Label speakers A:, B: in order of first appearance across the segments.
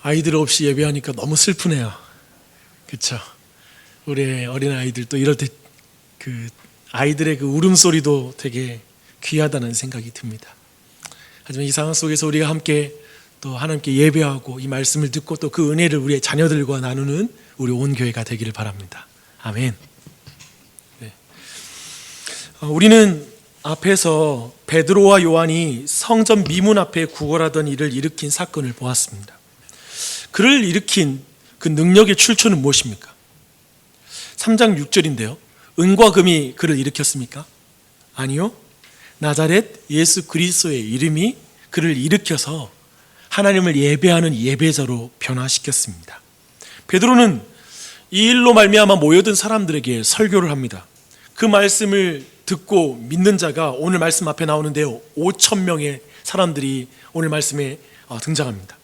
A: 아이들 없이 예배하니까 너무 슬프네요. 그렇죠? 우리 어린 아이들도 이럴 때 그 아이들의 그 울음소리도 되게 귀하다는 생각이 듭니다. 하지만 이 상황 속에서 우리가 함께 또 하나님께 예배하고 이 말씀을 듣고 또 그 은혜를 우리의 자녀들과 나누는 우리 온 교회가 되기를 바랍니다. 아멘. 네. 우리는 앞에서 베드로와 요한이 성전 미문 앞에 구걸하던 일을 일으킨 사건을 보았습니다. 그를 일으킨 그 능력의 출처는 무엇입니까? 3장 6절인데요. 은과 금이 그를 일으켰습니까? 아니요. 나자렛 예수 그리스도의 이름이 그를 일으켜서 하나님을 예배하는 예배자로 변화시켰습니다. 베드로는 이 일로 말미암아 모여든 사람들에게 설교를 합니다. 그 말씀을 듣고 믿는 자가 오늘 말씀 앞에 나오는데요, 5,000명의 사람들이 오늘 말씀에 등장합니다.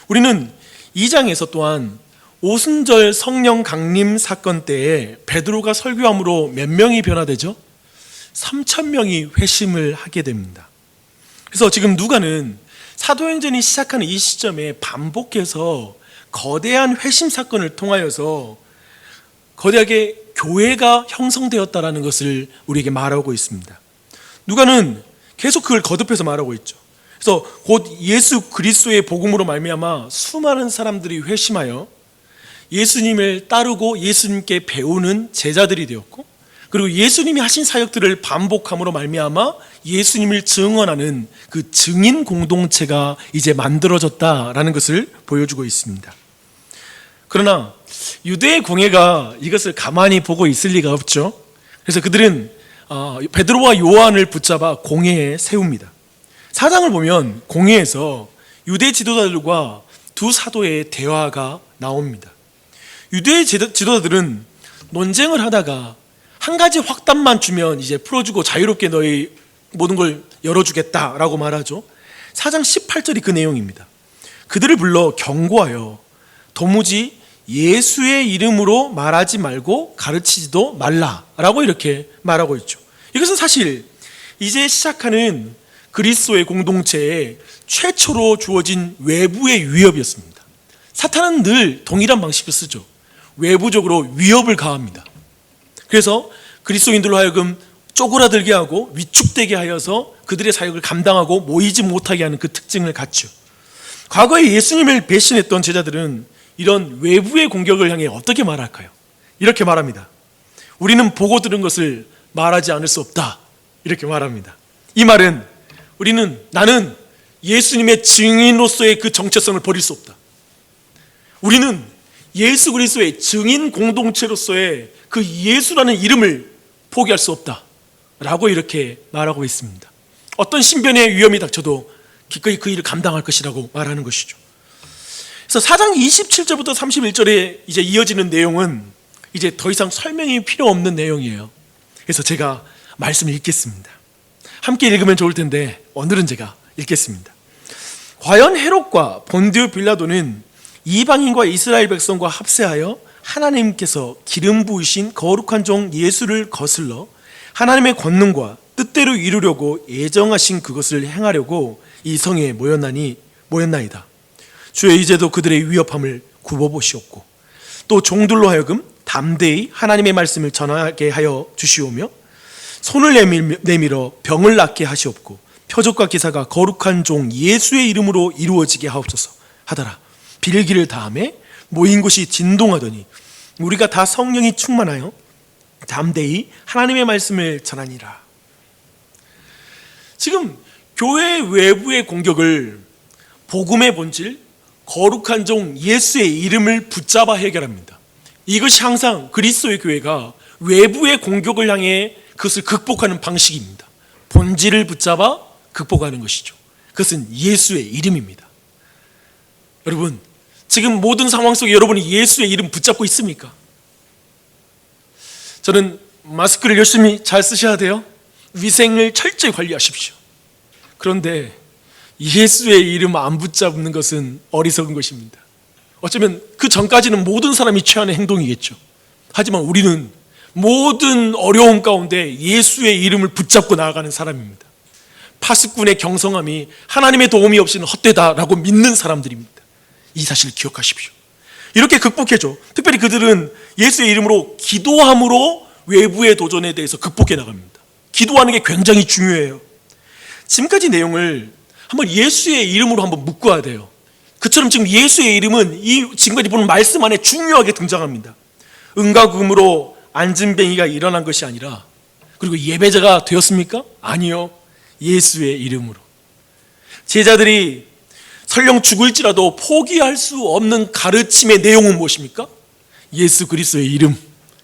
A: 우리는 2장에서 또한 오순절 성령 강림 사건 때에 베드로가 설교함으로 몇 명이 변화되죠? 3,000명이 회심을 하게 됩니다. 그래서 지금 누가는 사도행전이 시작하는 이 시점에 반복해서 거대한 회심 사건을 통하여서 거대하게 교회가 형성되었다라는 것을 우리에게 말하고 있습니다. 누가는 계속 그걸 거듭해서 말하고 있죠. 그래서 곧 예수 그리스도의 복음으로 말미암아 수많은 사람들이 회심하여 예수님을 따르고 예수님께 배우는 제자들이 되었고, 그리고 예수님이 하신 사역들을 반복함으로 말미암아 예수님을 증언하는 그 증인 공동체가 이제 만들어졌다라는 것을 보여주고 있습니다. 그러나 유대의 공회가 이것을 가만히 보고 있을 리가 없죠. 그래서 그들은 베드로와 요한을 붙잡아 공회에 세웁니다. 4장을 보면 공회에서 유대 지도자들과 두 사도의 대화가 나옵니다. 유대 지도자들은 논쟁을 하다가 한 가지 확답만 주면 이제 풀어주고 자유롭게 너희 모든 걸 열어주겠다라고 말하죠. 4장 18절이 그 내용입니다. 그들을 불러 경고하여 도무지 예수의 이름으로 말하지 말고 가르치지도 말라라고 이렇게 말하고 있죠. 이것은 사실 이제 시작하는 그리스도의 공동체에 최초로 주어진 외부의 위협이었습니다. 사탄은 늘 동일한 방식을 쓰죠. 외부적으로 위협을 가합니다. 그래서 그리스도인들로 하여금 쪼그라들게 하고 위축되게 하여서 그들의 사역을 감당하고 모이지 못하게 하는 그 특징을 갖죠. 과거에 예수님을 배신했던 제자들은 이런 외부의 공격을 향해 어떻게 말할까요? 이렇게 말합니다. 우리는 보고 들은 것을 말하지 않을 수 없다. 이렇게 말합니다. 이 말은 나는 예수님의 증인으로서의 그 정체성을 버릴 수 없다. 우리는 예수 그리스도의 증인 공동체로서의 그 예수라는 이름을 포기할 수 없다 라고 이렇게 말하고 있습니다. 어떤 신변의 위험이 닥쳐도 기꺼이 그 일을 감당할 것이라고 말하는 것이죠. 그래서 4장 27절부터 31절에 이제 이어지는 내용은 이제 더 이상 설명이 필요 없는 내용이에요. 그래서 제가 말씀을 읽겠습니다. 함께 읽으면 좋을 텐데 오늘은 제가 읽겠습니다. 과연 헤롯과 본디오 빌라도는 이방인과 이스라엘 백성과 합세하여 하나님께서 기름 부으신 거룩한 종 예수를 거슬러 하나님의 권능과 뜻대로 이루려고 예정하신 그것을 행하려고 이 성에 모였나이다. 주여 이제도 그들의 위협함을 굽어보시옵고 또 종들로 하여금 담대히 하나님의 말씀을 전하게 하여 주시오며 손을 내밀어 병을 낫게 하시옵고 표적과 기사가 거룩한 종 예수의 이름으로 이루어지게 하옵소서 하더라. 빌기를 다음에 모인 곳이 진동하더니 우리가 다 성령이 충만하여 담대히 하나님의 말씀을 전하니라. 지금 교회 외부의 공격을 복음의 본질, 거룩한 종 예수의 이름을 붙잡아 해결합니다. 이것이 항상 그리스도의 교회가 외부의 공격을 향해 그것을 극복하는 방식입니다. 본질을 붙잡아 극복하는 것이죠. 그것은 예수의 이름입니다. 여러분, 지금 모든 상황 속에 여러분이 예수의 이름 붙잡고 있습니까? 저는 마스크를 열심히 잘 쓰셔야 돼요. 위생을 철저히 관리하십시오. 그런데 예수의 이름 안 붙잡는 것은 어리석은 것입니다. 어쩌면 그 전까지는 모든 사람이 취하는 행동이겠죠. 하지만 우리는 모든 어려움 가운데 예수의 이름을 붙잡고 나아가는 사람입니다. 파수꾼의 경성함이 하나님의 도움이 없이는 헛되다라고 믿는 사람들입니다. 이 사실을 기억하십시오. 이렇게 극복해줘. 특별히 그들은 예수의 이름으로 기도함으로 외부의 도전에 대해서 극복해 나갑니다. 기도하는 게 굉장히 중요해요. 지금까지 내용을 한번 예수의 이름으로 한번 묶어야 돼요. 그처럼 지금 예수의 이름은 이 지금까지 보는 말씀 안에 중요하게 등장합니다. 은과 금으로 안진뱅이가 일어난 것이 아니라, 그리고 예배자가 되었습니까? 아니요. 예수의 이름으로. 제자들이 설령 죽을지라도 포기할 수 없는 가르침의 내용은 무엇입니까? 예수 그리스도의 이름,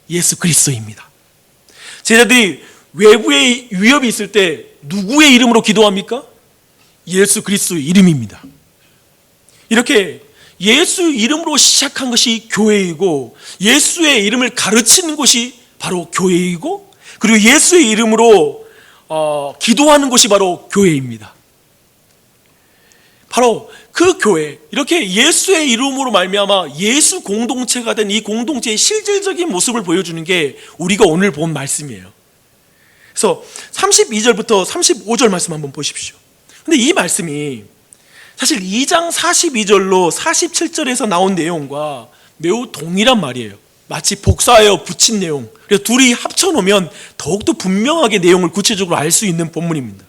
A: 예수 그리스도입니다. 제자들이 외부의 위협이 있을 때 누구의 이름으로 기도합니까? 예수 그리스도의 이름입니다. 이렇게 예수 이름으로 시작한 것이 교회이고, 예수의 이름을 가르치는 것이 바로 교회이고, 그리고 예수의 이름으로 기도하는 것이 바로 교회입니다. 바로 그 교회, 이렇게 예수의 이름으로 말미암아 예수 공동체가 된 이 공동체의 실질적인 모습을 보여주는 게 우리가 오늘 본 말씀이에요. 그래서 32절부터 35절 말씀 한번 보십시오. 근데 이 말씀이 사실 2장 42절로 47절에서 나온 내용과 매우 동일한 말이에요. 마치 복사하여 붙인 내용. 그래서 둘이 합쳐놓으면 더욱더 분명하게 내용을 구체적으로 알 수 있는 본문입니다.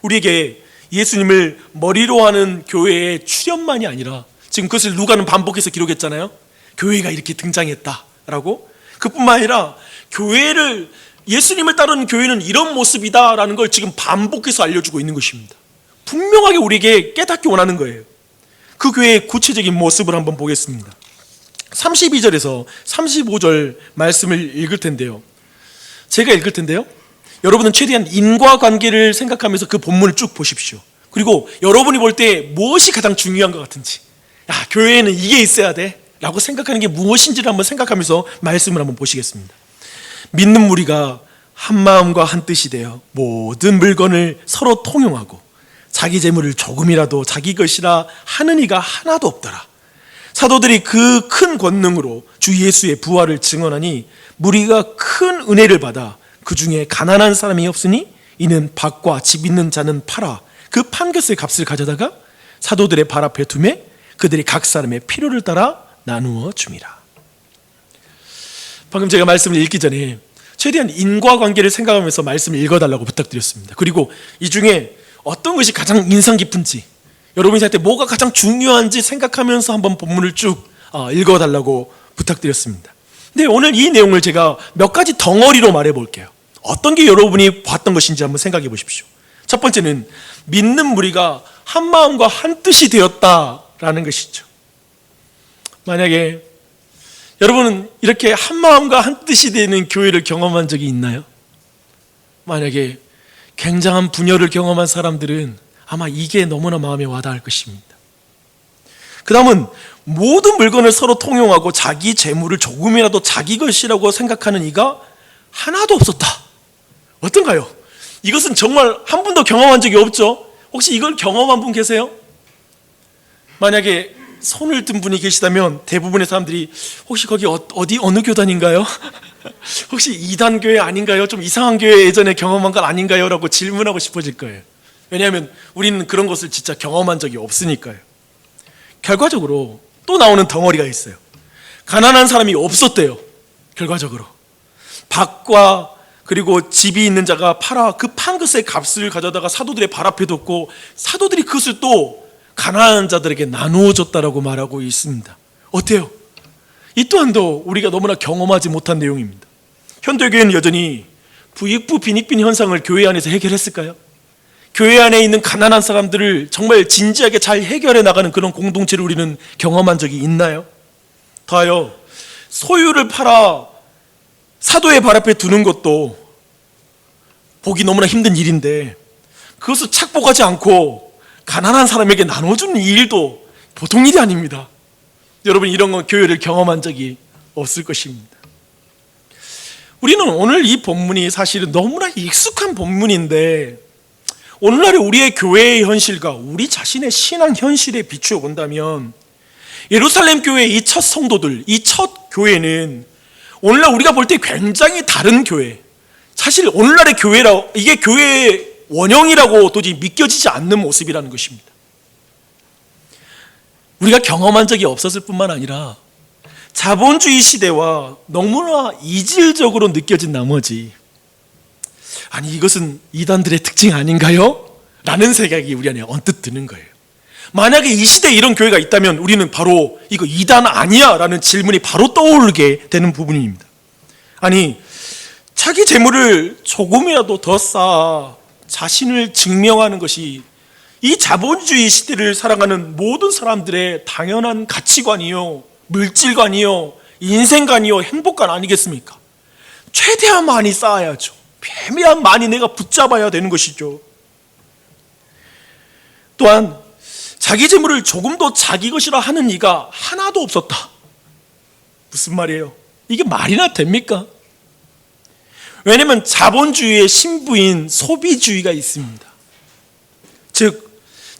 A: 우리에게 예수님을 머리로 하는 교회의 출현만이 아니라, 지금 그것을 누가는 반복해서 기록했잖아요. 교회가 이렇게 등장했다라고. 그뿐만 아니라 교회를, 예수님을 따르는 교회는 이런 모습이다라는 걸 지금 반복해서 알려주고 있는 것입니다. 분명하게 우리에게 깨닫기 원하는 거예요. 그 교회의 구체적인 모습을 한번 보겠습니다. 32절에서 35절 말씀을 읽을 텐데요. 제가 읽을 텐데요. 여러분은 최대한 인과관계를 생각하면서 그 본문을 쭉 보십시오. 그리고 여러분이 볼 때 무엇이 가장 중요한 것 같은지, 교회에는 이게 있어야 돼 라고 생각하는 게 무엇인지를 한번 생각하면서 말씀을 한번 보시겠습니다. 믿는 무리가 한 마음과 한 뜻이 되어 모든 물건을 서로 통용하고 자기 재물을 조금이라도 자기 것이라 하는 이가 하나도 없더라. 사도들이 그 큰 권능으로 주 예수의 부활을 증언하니 무리가 큰 은혜를 받아 그 중에 가난한 사람이 없으니 이는 밭과 집 있는 자는 팔아 그 판 것의 값을 가져다가 사도들의 발 앞에 두매 그들이 각 사람의 필요를 따라 나누어 줌이라. 방금 제가 말씀을 읽기 전에 최대한 인과관계를 생각하면서 말씀을 읽어달라고 부탁드렸습니다. 그리고 이 중에 어떤 것이 가장 인상 깊은지, 여러분이 살 때 뭐가 가장 중요한지 생각하면서 한번 본문을 쭉 읽어달라고 부탁드렸습니다. 근데 오늘 이 내용을 제가 몇 가지 덩어리로 말해볼게요. 어떤 게 여러분이 봤던 것인지 한번 생각해 보십시오. 첫 번째는 믿는 무리가 한 마음과 한 뜻이 되었다라는 것이죠. 만약에 여러분은 이렇게 한 마음과 한 뜻이 되는 교회를 경험한 적이 있나요? 만약에 굉장한 분열을 경험한 사람들은 아마 이게 너무나 마음에 와닿을 것입니다. 그 다음은 모든 물건을 서로 통용하고 자기 재물을 조금이라도 자기 것이라고 생각하는 이가 하나도 없었다. 어떤가요? 이것은 정말 한 분도 경험한 적이 없죠? 혹시 이걸 경험한 분 계세요? 만약에 손을 든 분이 계시다면 대부분의 사람들이 혹시 거기 어느 교단인가요? 혹시 이단 교회 아닌가요? 좀 이상한 교회 예전에 경험한 건 아닌가요? 라고 질문하고 싶어질 거예요. 왜냐하면 우리는 그런 것을 진짜 경험한 적이 없으니까요. 결과적으로 또 나오는 덩어리가 있어요. 가난한 사람이 없었대요. 결과적으로 밭과 그리고 집이 있는 자가 팔아 그 판 것의 값을 가져다가 사도들의 발 앞에 뒀고 사도들이 그것을 또 가난한 자들에게 나누어 줬다라고 말하고 있습니다. 어때요? 이 또한도 우리가 너무나 경험하지 못한 내용입니다. 현대교회는 여전히 부익부 빈익빈 현상을 교회 안에서 해결했을까요? 교회 안에 있는 가난한 사람들을 정말 진지하게 잘 해결해 나가는 그런 공동체를 우리는 경험한 적이 있나요? 더하여 소유를 팔아 사도의 발 앞에 두는 것도 보기 너무나 힘든 일인데 그것을 착복하지 않고 가난한 사람에게 나눠주는 일도 보통 일이 아닙니다. 여러분, 이런 건 교회를 경험한 적이 없을 것입니다. 우리는 오늘 이 본문이 사실은 너무나 익숙한 본문인데 오늘날의 우리의 교회의 현실과 우리 자신의 신앙 현실에 비추어 본다면 예루살렘 교회의 이 첫 성도들, 이 첫 교회는 오늘날 우리가 볼 때 굉장히 다른 교회, 사실 오늘날의 교회라 이게 교회의 원형이라고 도저히 믿겨지지 않는 모습이라는 것입니다. 우리가 경험한 적이 없었을 뿐만 아니라 자본주의 시대와 너무나 이질적으로 느껴진 나머지, 아니 이것은 이단들의 특징 아닌가요? 라는 생각이 우리 안에 언뜻 드는 거예요. 만약에 이 시대에 이런 교회가 있다면 우리는 바로 이거 이단 아니야? 라는 질문이 바로 떠오르게 되는 부분입니다. 아니, 자기 재물을 조금이라도 더 쌓아 자신을 증명하는 것이 이 자본주의 시대를 살아가는 모든 사람들의 당연한 가치관이요, 물질관이요, 인생관이요, 행복관 아니겠습니까? 최대한 많이 쌓아야죠. 최대한 많이 내가 붙잡아야 되는 것이죠. 또한 자기 재물을 조금도 자기 것이라 하는 이가 하나도 없었다. 무슨 말이에요? 이게 말이나 됩니까? 왜냐하면 자본주의의 신부인 소비주의가 있습니다. 즉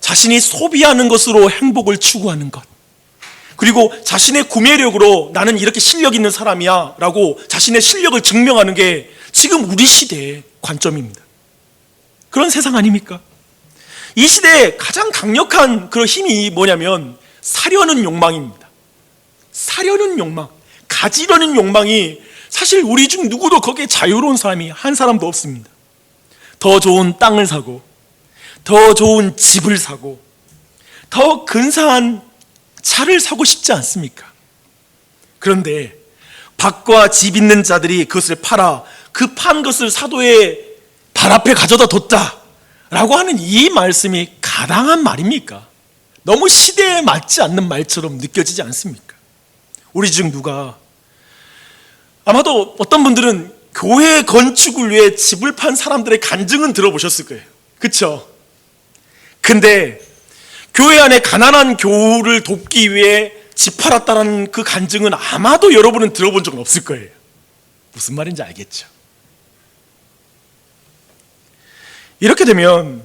A: 자신이 소비하는 것으로 행복을 추구하는 것, 그리고 자신의 구매력으로 나는 이렇게 실력 있는 사람이야 라고 자신의 실력을 증명하는 게 지금 우리 시대의 관점입니다. 그런 세상 아닙니까? 이 시대에 가장 강력한 그런 힘이 뭐냐면 사려는 욕망입니다. 사려는 욕망, 가지려는 욕망이 사실 우리 중 누구도 거기에 자유로운 사람이 한 사람도 없습니다. 더 좋은 땅을 사고, 더 좋은 집을 사고, 더 근사한 차를 사고 싶지 않습니까? 그런데 밭과 집 있는 자들이 그것을 팔아 그 판 것을 사도의 발 앞에 가져다 뒀다 라고 하는 이 말씀이 가당한 말입니까? 너무 시대에 맞지 않는 말처럼 느껴지지 않습니까? 우리 중 누가, 아마도 어떤 분들은 교회 건축을 위해 집을 판 사람들의 간증은 들어보셨을 거예요. 그렇죠? 근데 교회 안에 가난한 교우를 돕기 위해 집 팔았다는 그 간증은 아마도 여러분은 들어본 적은 없을 거예요. 무슨 말인지 알겠죠? 이렇게 되면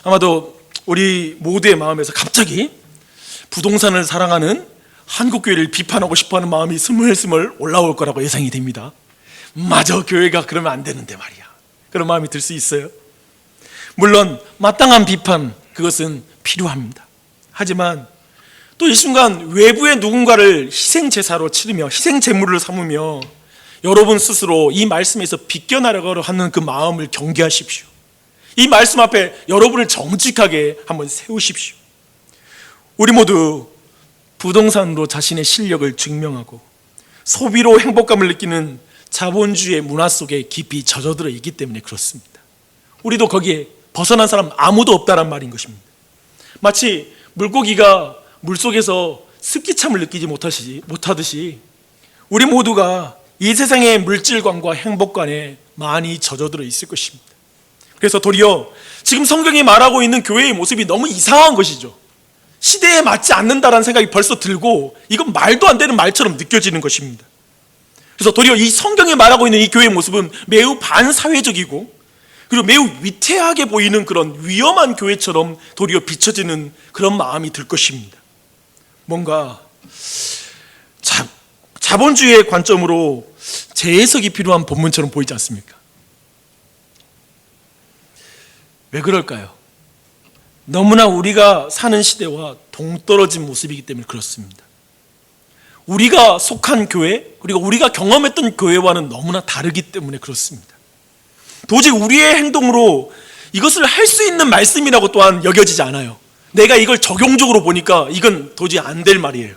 A: 아마도 우리 모두의 마음에서 갑자기 부동산을 사랑하는 한국교회를 비판하고 싶어하는 마음이 스물스물 올라올 거라고 예상이 됩니다. 마저 교회가 그러면 안 되는데 말이야, 그런 마음이 들 수 있어요. 물론 마땅한 비판, 그것은 필요합니다. 하지만 또 이 순간 외부의 누군가를 희생제사로 치르며 희생제물을 삼으며 여러분 스스로 이 말씀에서 비껴나가려 하는 그 마음을 경계하십시오. 이 말씀 앞에 여러분을 정직하게 한번 세우십시오. 우리 모두 부동산으로 자신의 실력을 증명하고 소비로 행복감을 느끼는 자본주의의 문화 속에 깊이 젖어들어 있기 때문에 그렇습니다. 우리도 거기에 벗어난 사람 아무도 없다란 말인 것입니다. 마치 물고기가 물속에서 습기참을 느끼지 못하듯이 우리 모두가 이 세상의 물질관과 행복관에 많이 젖어들어 있을 것입니다. 그래서 도리어 지금 성경이 말하고 있는 교회의 모습이 너무 이상한 것이죠. 시대에 맞지 않는다라는 생각이 벌써 들고 이건 말도 안 되는 말처럼 느껴지는 것입니다. 그래서 도리어 이 성경이 말하고 있는 이 교회의 모습은 매우 반사회적이고 그리고 매우 위태하게 보이는 그런 위험한 교회처럼 도리어 비춰지는 그런 마음이 들 것입니다. 뭔가 자본주의의 관점으로 재해석이 필요한 본문처럼 보이지 않습니까? 왜 그럴까요? 너무나 우리가 사는 시대와 동떨어진 모습이기 때문에 그렇습니다. 우리가 속한 교회, 그리고 우리가 경험했던 교회와는 너무나 다르기 때문에 그렇습니다. 도저히 우리의 행동으로 이것을 할 수 있는 말씀이라고 또한 여겨지지 않아요. 내가 이걸 적용적으로 보니까 이건 도저히 안 될 말이에요.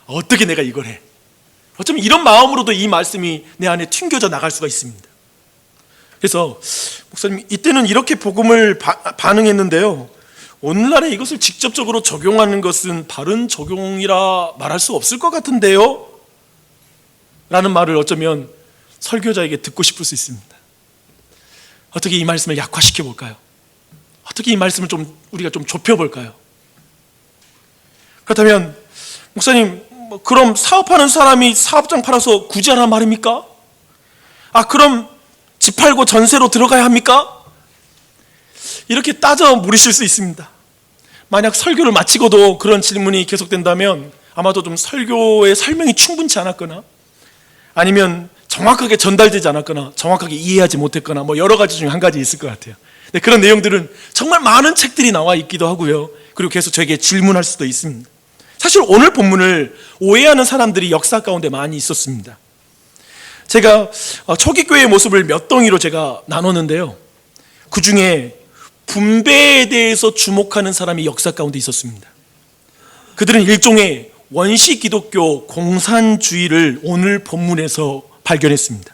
A: 어떻게 내가 이걸 해? 어쩌면 이런 마음으로도 이 말씀이 내 안에 튕겨져 나갈 수가 있습니다. 그래서 목사님, 이때는 이렇게 복음을 반응했는데요, 오늘날에 이것을 직접적으로 적용하는 것은 바른 적용이라 말할 수 없을 것 같은데요? 라는 말을 어쩌면 설교자에게 듣고 싶을 수 있습니다. 어떻게 이 말씀을 약화시켜 볼까요? 어떻게 이 말씀을 우리가 좀 좁혀 볼까요? 그렇다면 목사님, 그럼 사업하는 사람이 사업장 팔아서 굳이 하란 말입니까? 그럼 집 팔고 전세로 들어가야 합니까? 이렇게 따져 물으실 수 있습니다. 만약 설교를 마치고도 그런 질문이 계속된다면 아마도 좀 설교의 설명이 충분치 않았거나 아니면 정확하게 전달되지 않았거나 정확하게 이해하지 못했거나 여러 가지 중에 한 가지 있을 것 같아요. 근데 그런 내용들은 정말 많은 책들이 나와 있기도 하고요. 그리고 계속 저에게 질문할 수도 있습니다. 사실 오늘 본문을 오해하는 사람들이 역사 가운데 많이 있었습니다. 제가 초기교회의 모습을 몇 덩이로 제가 나눴는데요, 그 중에 분배에 대해서 주목하는 사람이 역사 가운데 있었습니다. 그들은 일종의 원시 기독교 공산주의를 오늘 본문에서 발견했습니다.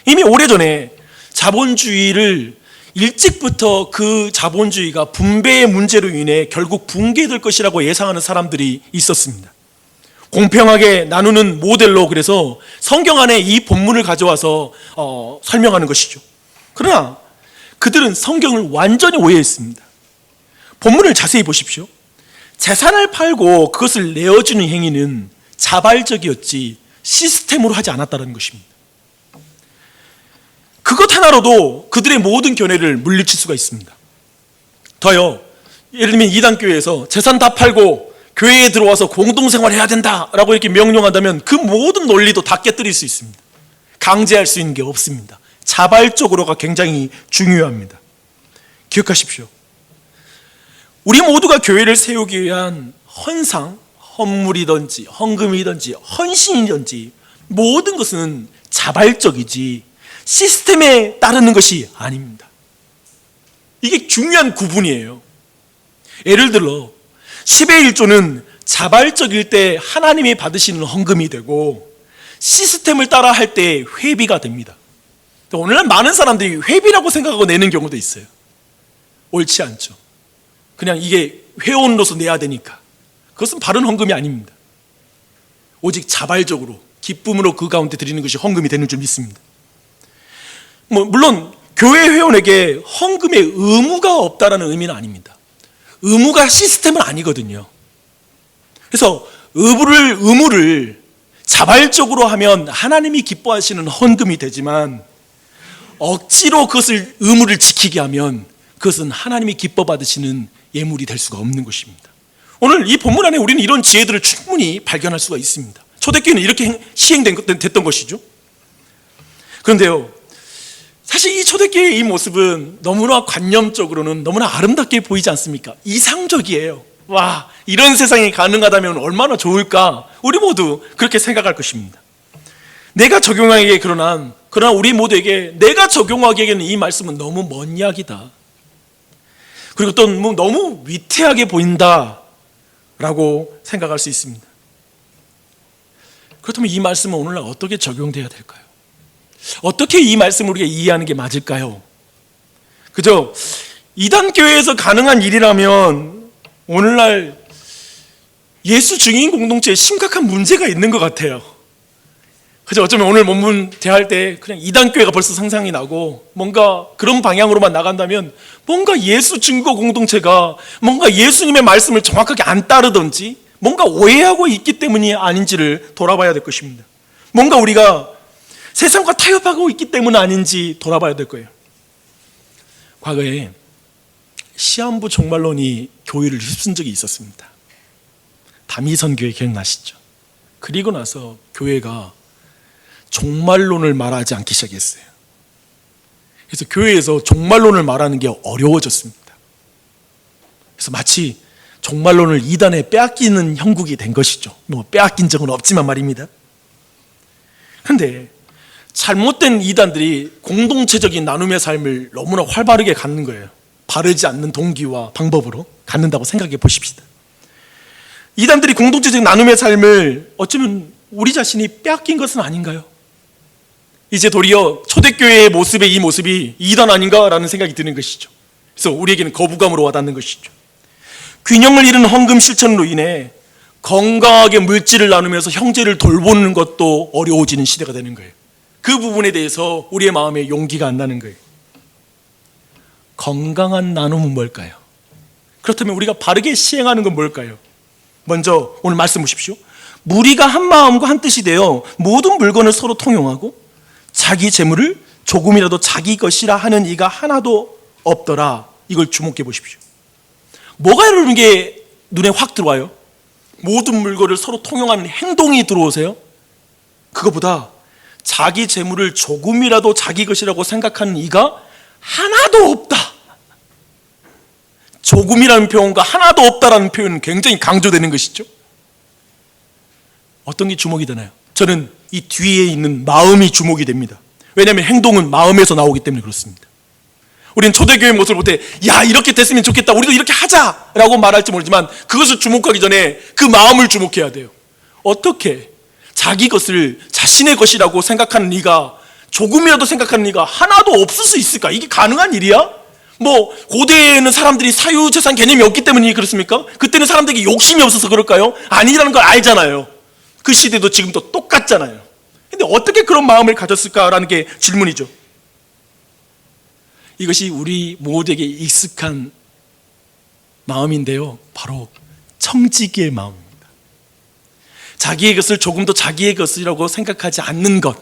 A: 이미 오래전에 자본주의를 일찍부터 그 자본주의가 분배의 문제로 인해 결국 붕괴될 것이라고 예상하는 사람들이 있었습니다. 공평하게 나누는 모델로 그래서 성경 안에 이 본문을 가져와서 설명하는 것이죠. 그러나 그들은 성경을 완전히 오해했습니다. 본문을 자세히 보십시오. 재산을 팔고 그것을 내어주는 행위는 자발적이었지 시스템으로 하지 않았다는 것입니다. 그것 하나로도 그들의 모든 견해를 물리칠 수가 있습니다. 더요, 예를 들면 이단교회에서 재산 다 팔고 교회에 들어와서 공동생활해야 된다라고 이렇게 명령한다면 그 모든 논리도 다 깨뜨릴 수 있습니다. 강제할 수 있는 게 없습니다. 자발적으로가 굉장히 중요합니다. 기억하십시오. 우리 모두가 교회를 세우기 위한 헌상, 헌물이든지 헌금이든지 헌신이든지 모든 것은 자발적이지 시스템에 따르는 것이 아닙니다. 이게 중요한 구분이에요. 예를 들어 10의 1조는 자발적일 때 하나님이 받으시는 헌금이 되고 시스템을 따라 할 때 회비가 됩니다. 오늘날 많은 사람들이 회비라고 생각하고 내는 경우도 있어요. 옳지 않죠. 그냥 이게 회원으로서 내야 되니까. 그것은 바른 헌금이 아닙니다. 오직 자발적으로 기쁨으로 그 가운데 드리는 것이 헌금이 되는 줄 믿습니다. 물론 교회 회원에게 헌금의 의무가 없다라는 의미는 아닙니다. 의무가 시스템은 아니거든요. 그래서 의무를 자발적으로 하면 하나님이 기뻐하시는 헌금이 되지만 억지로 그것을 의무를 지키게 하면 그것은 하나님이 기뻐 받으시는 예물이 될 수가 없는 것입니다. 오늘 이 본문 안에 우리는 이런 지혜들을 충분히 발견할 수가 있습니다. 초대교회는 이렇게 시행됐던 것이죠. 그런데요, 사실 이 초대교회의 이 모습은 너무나 관념적으로는 너무나 아름답게 보이지 않습니까? 이상적이에요. 와, 이런 세상이 가능하다면 얼마나 좋을까? 우리 모두 그렇게 생각할 것입니다. 내가 적용하기에 그러나 우리 모두에게 내가 적용하기에는 이 말씀은 너무 먼 이야기다. 그리고 또 너무 위태하게 보인다라고 생각할 수 있습니다. 그렇다면 이 말씀은 오늘날 어떻게 적용돼야 될까요? 어떻게 이 말씀을 우리가 이해하는 게 맞을까요? 그죠? 이단교회에서 가능한 일이라면 오늘날 예수 증인 공동체에 심각한 문제가 있는 것 같아요. 그죠? 어쩌면 오늘 본문 대할 때 그냥 이단교회가 벌써 상상이 나고 뭔가 그런 방향으로만 나간다면 뭔가 예수 증거 공동체가 뭔가 예수님의 말씀을 정확하게 안 따르든지 뭔가 오해하고 있기 때문이 아닌지를 돌아봐야 될 것입니다. 뭔가 우리가 세상과 타협하고 있기 때문 아닌지 돌아봐야 될 거예요. 과거에 시한부 종말론이 교회를 휩쓴 적이 있었습니다. 다미선 교회 기억나시죠? 그리고 나서 교회가 종말론을 말하지 않기 시작했어요. 그래서 교회에서 종말론을 말하는 게 어려워졌습니다. 그래서 마치 종말론을 이단에 빼앗기는 형국이 된 것이죠. 빼앗긴 적은 없지만 말입니다. 그런데 잘못된 이단들이 공동체적인 나눔의 삶을 너무나 활발하게 갖는 거예요. 바르지 않는 동기와 방법으로 갖는다고 생각해 보십시다. 이단들이 공동체적 나눔의 삶을 어쩌면 우리 자신이 빼앗긴 것은 아닌가요? 이제 도리어 초대교회의 모습의 이 모습이 이단 아닌가라는 생각이 드는 것이죠. 그래서 우리에게는 거부감으로 와닿는 것이죠. 균형을 잃은 헌금 실천으로 인해 건강하게 물질을 나누면서 형제를 돌보는 것도 어려워지는 시대가 되는 거예요. 그 부분에 대해서 우리의 마음에 용기가 안 나는 거예요. 건강한 나눔은 뭘까요? 그렇다면 우리가 바르게 시행하는 건 뭘까요? 먼저 오늘 말씀 보십시오. 무리가 한 마음과 한 뜻이 되어 모든 물건을 서로 통용하고 자기 재물을 조금이라도 자기 것이라 하는 이가 하나도 없더라. 이걸 주목해 보십시오. 뭐가 이런 게 눈에 확 들어와요? 모든 물건을 서로 통용하는 행동이 들어오세요? 그거보다 자기 재물을 조금이라도 자기 것이라고 생각하는 이가 하나도 없다. 조금이라는 표현과 하나도 없다라는 표현은 굉장히 강조되는 것이죠. 어떤 게 주목이 되나요? 저는 이 뒤에 있는 마음이 주목이 됩니다. 왜냐하면 행동은 마음에서 나오기 때문에 그렇습니다. 우리는 초대교회 모습을 볼 때 야 이렇게 됐으면 좋겠다, 우리도 이렇게 하자라고 말할지 모르지만 그것을 주목하기 전에 그 마음을 주목해야 돼요. 어떻게 자기 것을 자신의 것이라고 생각하는 이가, 조금이라도 생각하는 이가 하나도 없을 수 있을까? 이게 가능한 일이야? 뭐 고대에는 사람들이 사유재산 개념이 없기 때문에 그렇습니까? 그때는 사람들에게 욕심이 없어서 그럴까요? 아니라는 걸 알잖아요. 그 시대도 지금도 똑같잖아요. 근데 어떻게 그런 마음을 가졌을까라는 게 질문이죠. 이것이 우리 모두에게 익숙한 마음인데요, 바로 청지기의 마음입니다. 자기의 것을 조금도 자기의 것이라고 생각하지 않는 것,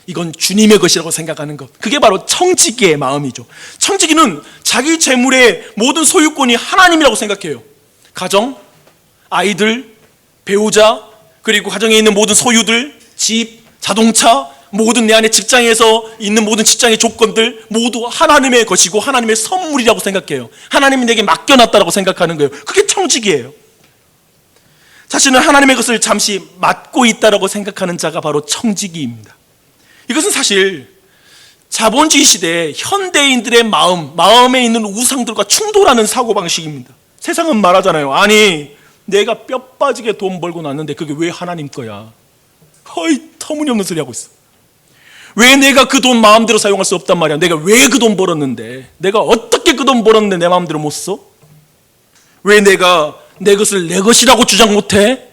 A: 이건 주님의 것이라고 생각하는 것, 그게 바로 청지기의 마음이죠. 청지기는 자기 재물의 모든 소유권이 하나님이라고 생각해요. 가정, 아이들, 배우자, 그리고 가정에 있는 모든 소유들, 집, 자동차, 모든 내 안에 직장에서 있는 모든 직장의 조건들 모두 하나님의 것이고 하나님의 선물이라고 생각해요. 하나님이 내게 맡겨놨다라고 생각하는 거예요. 그게 청지기예요. 자신은 하나님의 것을 잠시 맡고 있다라고 생각하는 자가 바로 청지기입니다. 이것은 사실 자본주의 시대의 현대인들의 마음에 있는 우상들과 충돌하는 사고방식입니다. 세상은 말하잖아요. 아니 내가 뼈 빠지게 돈 벌고 났는데 그게 왜 하나님 거야? 거의 터무니없는 소리 하고 있어. 왜 내가 그 돈 마음대로 사용할 수 없단 말이야? 내가 왜 그 돈 벌었는데? 내가 어떻게 그 돈 벌었는데 내 마음대로 못 써? 왜 내가 내 것을 내 것이라고 주장 못해?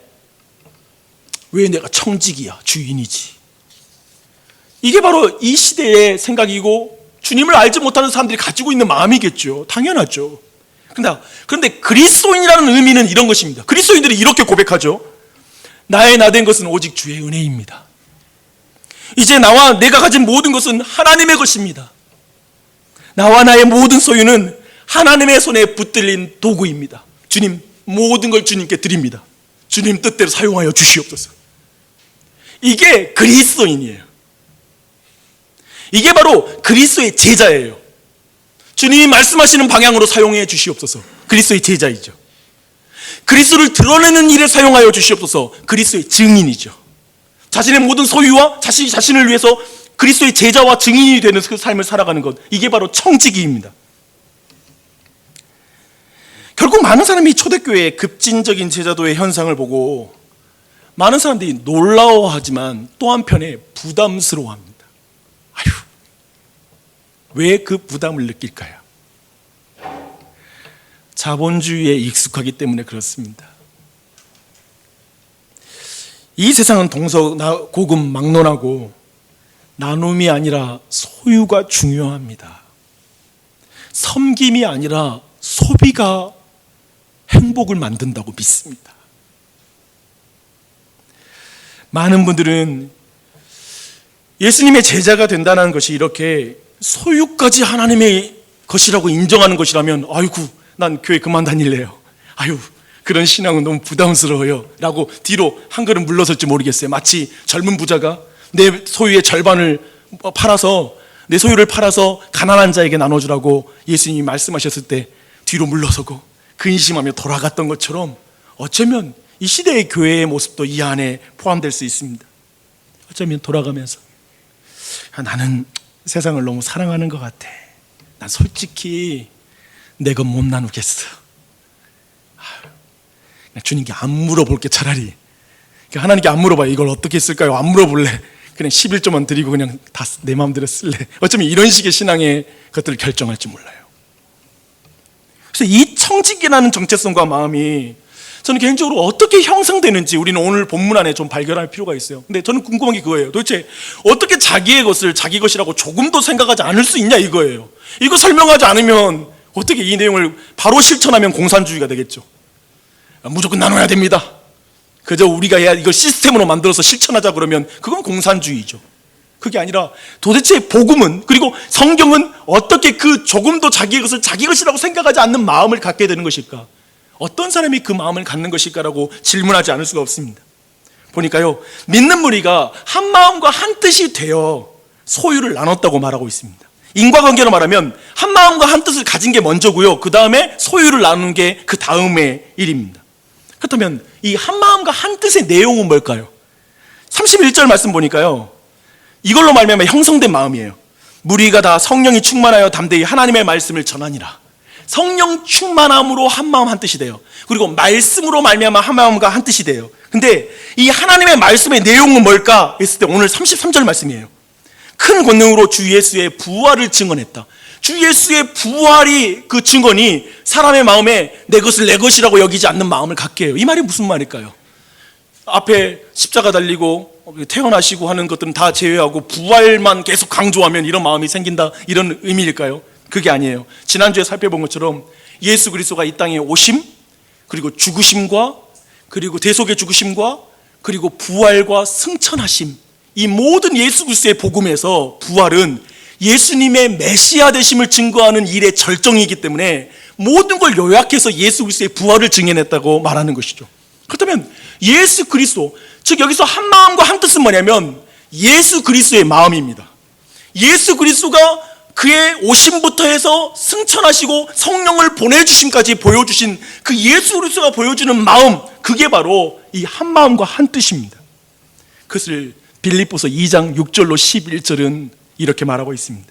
A: 왜 내가 청지기야? 주인이지. 이게 바로 이 시대의 생각이고 주님을 알지 못하는 사람들이 가지고 있는 마음이겠죠. 당연하죠. 그런데 그리스도인이라는 의미는 이런 것입니다. 그리스도인들이 이렇게 고백하죠. 나의 나된 것은 오직 주의 은혜입니다. 이제 나와 내가 가진 모든 것은 하나님의 것입니다. 나와 나의 모든 소유는 하나님의 손에 붙들린 도구입니다. 주님, 모든 걸 주님께 드립니다. 주님 뜻대로 사용하여 주시옵소서. 이게 그리스도인이에요. 이게 바로 그리스도의 제자예요. 주님이 말씀하시는 방향으로 사용해 주시옵소서. 그리스도의 제자이죠. 그리스도를 드러내는 일에 사용하여 주시옵소서. 그리스도의 증인이죠. 자신의 모든 소유와 자신을 위해서 그리스도의 제자와 증인이 되는 그 삶을 살아가는 것, 이게 바로 청지기입니다. 결국 많은 사람이 초대교회의 급진적인 제자도의 현상을 보고 많은 사람들이 놀라워하지만 또 한편에 부담스러워합니다. 아휴, 왜 그 부담을 느낄까요? 자본주의에 익숙하기 때문에 그렇습니다. 이 세상은 동서고금 막론하고 나눔이 아니라 소유가 중요합니다. 섬김이 아니라 소비가 행복을 만든다고 믿습니다. 많은 분들은 예수님의 제자가 된다는 것이 이렇게 소유까지 하나님의 것이라고 인정하는 것이라면 아이고 난 교회 그만 다닐래요. 아유 그런 신앙은 너무 부담스러워요 라고 뒤로 한 걸음 물러설지 모르겠어요. 마치 젊은 부자가 내 소유의 절반을 팔아서, 내 소유를 팔아서 가난한 자에게 나눠주라고 예수님이 말씀하셨을 때 뒤로 물러서고 근심하며 돌아갔던 것처럼 어쩌면 이 시대의 교회의 모습도 이 안에 포함될 수 있습니다. 어쩌면 돌아가면서 나는 세상을 너무 사랑하는 것 같아. 난 솔직히 내 것 못 나누겠어. 주님께 안 물어볼게. 차라리 하나님께 안 물어봐. 이걸 어떻게 했을까요? 안 물어볼래. 그냥 11조만 드리고 그냥 다 내 마음대로 쓸래. 어쩌면 이런 식의 신앙의 것들을 결정할지 몰라요. 그래서 이 청지기라는 정체성과 마음이 저는 개인적으로 어떻게 형성되는지 우리는 오늘 본문 안에 좀 발견할 필요가 있어요. 근데 저는 궁금한 게 그거예요. 도대체 어떻게 자기의 것을 자기 것이라고 조금도 생각하지 않을 수 있냐 이거예요. 이거 설명하지 않으면 어떻게 이 내용을 바로 실천하면 공산주의가 되겠죠. 무조건 나눠야 됩니다. 그저 우리가 이걸 시스템으로 만들어서 실천하자 그러면 그건 공산주의죠. 그게 아니라 도대체 복음은, 그리고 성경은 어떻게 그 조금도 자기의 것을 자기 것이라고 생각하지 않는 마음을 갖게 되는 것일까? 어떤 사람이 그 마음을 갖는 것일까라고 질문하지 않을 수가 없습니다. 보니까요, 믿는 무리가 한 마음과 한 뜻이 되어 소유를 나눴다고 말하고 있습니다. 인과관계로 말하면 한 마음과 한 뜻을 가진 게 먼저고요, 그 다음에 소유를 나누는 게 그 다음의 일입니다. 그렇다면 이 한 마음과 한 뜻의 내용은 뭘까요?
B: 31절 말씀 보니까요, 이걸로 말미암아 형성된 마음이에요. 무리가 다 성령이 충만하여 담대히 하나님의 말씀을 전하니라. 성령 충만함으로 한마음 한뜻이 돼요. 그리고 말씀으로 말미암아 한마음과 한뜻이 돼요. 근데 이 하나님의 말씀의 내용은 뭘까 했을 때 오늘 33절 말씀이에요. 큰 권능으로 주 예수의 부활을 증언했다. 주 예수의 부활이, 그 증언이 사람의 마음에 내 것을 내 것이라고 여기지 않는 마음을 갖게 해요. 이 말이 무슨 말일까요? 앞에 십자가 달리고 태어나시고 하는 것들은 다 제외하고 부활만 계속 강조하면 이런 마음이 생긴다, 이런 의미일까요? 그게 아니에요. 지난주에 살펴본 것처럼 예수 그리스도가 이 땅에 오심, 그리고 죽으심과, 그리고 대속의 죽으심과, 그리고 부활과 승천하심, 이 모든 예수 그리스도의 복음에서 부활은 예수님의 메시아 되심을 증거하는 일의 절정이기 때문에 모든 걸 요약해서 예수 그리스도의 부활을 증언했다고 말하는 것이죠. 그렇다면 예수 그리스도, 즉 여기서 한 마음과 한 뜻은 뭐냐면 예수 그리스도의 마음입니다. 예수 그리스도가 그의 오심부터 해서 승천하시고 성령을 보내주심까지 보여주신 그 예수 그리스도가 보여주는 마음, 그게 바로 이 한 마음과 한 뜻입니다. 그것을 빌립보서 2장 6절로 11절은 이렇게 말하고 있습니다.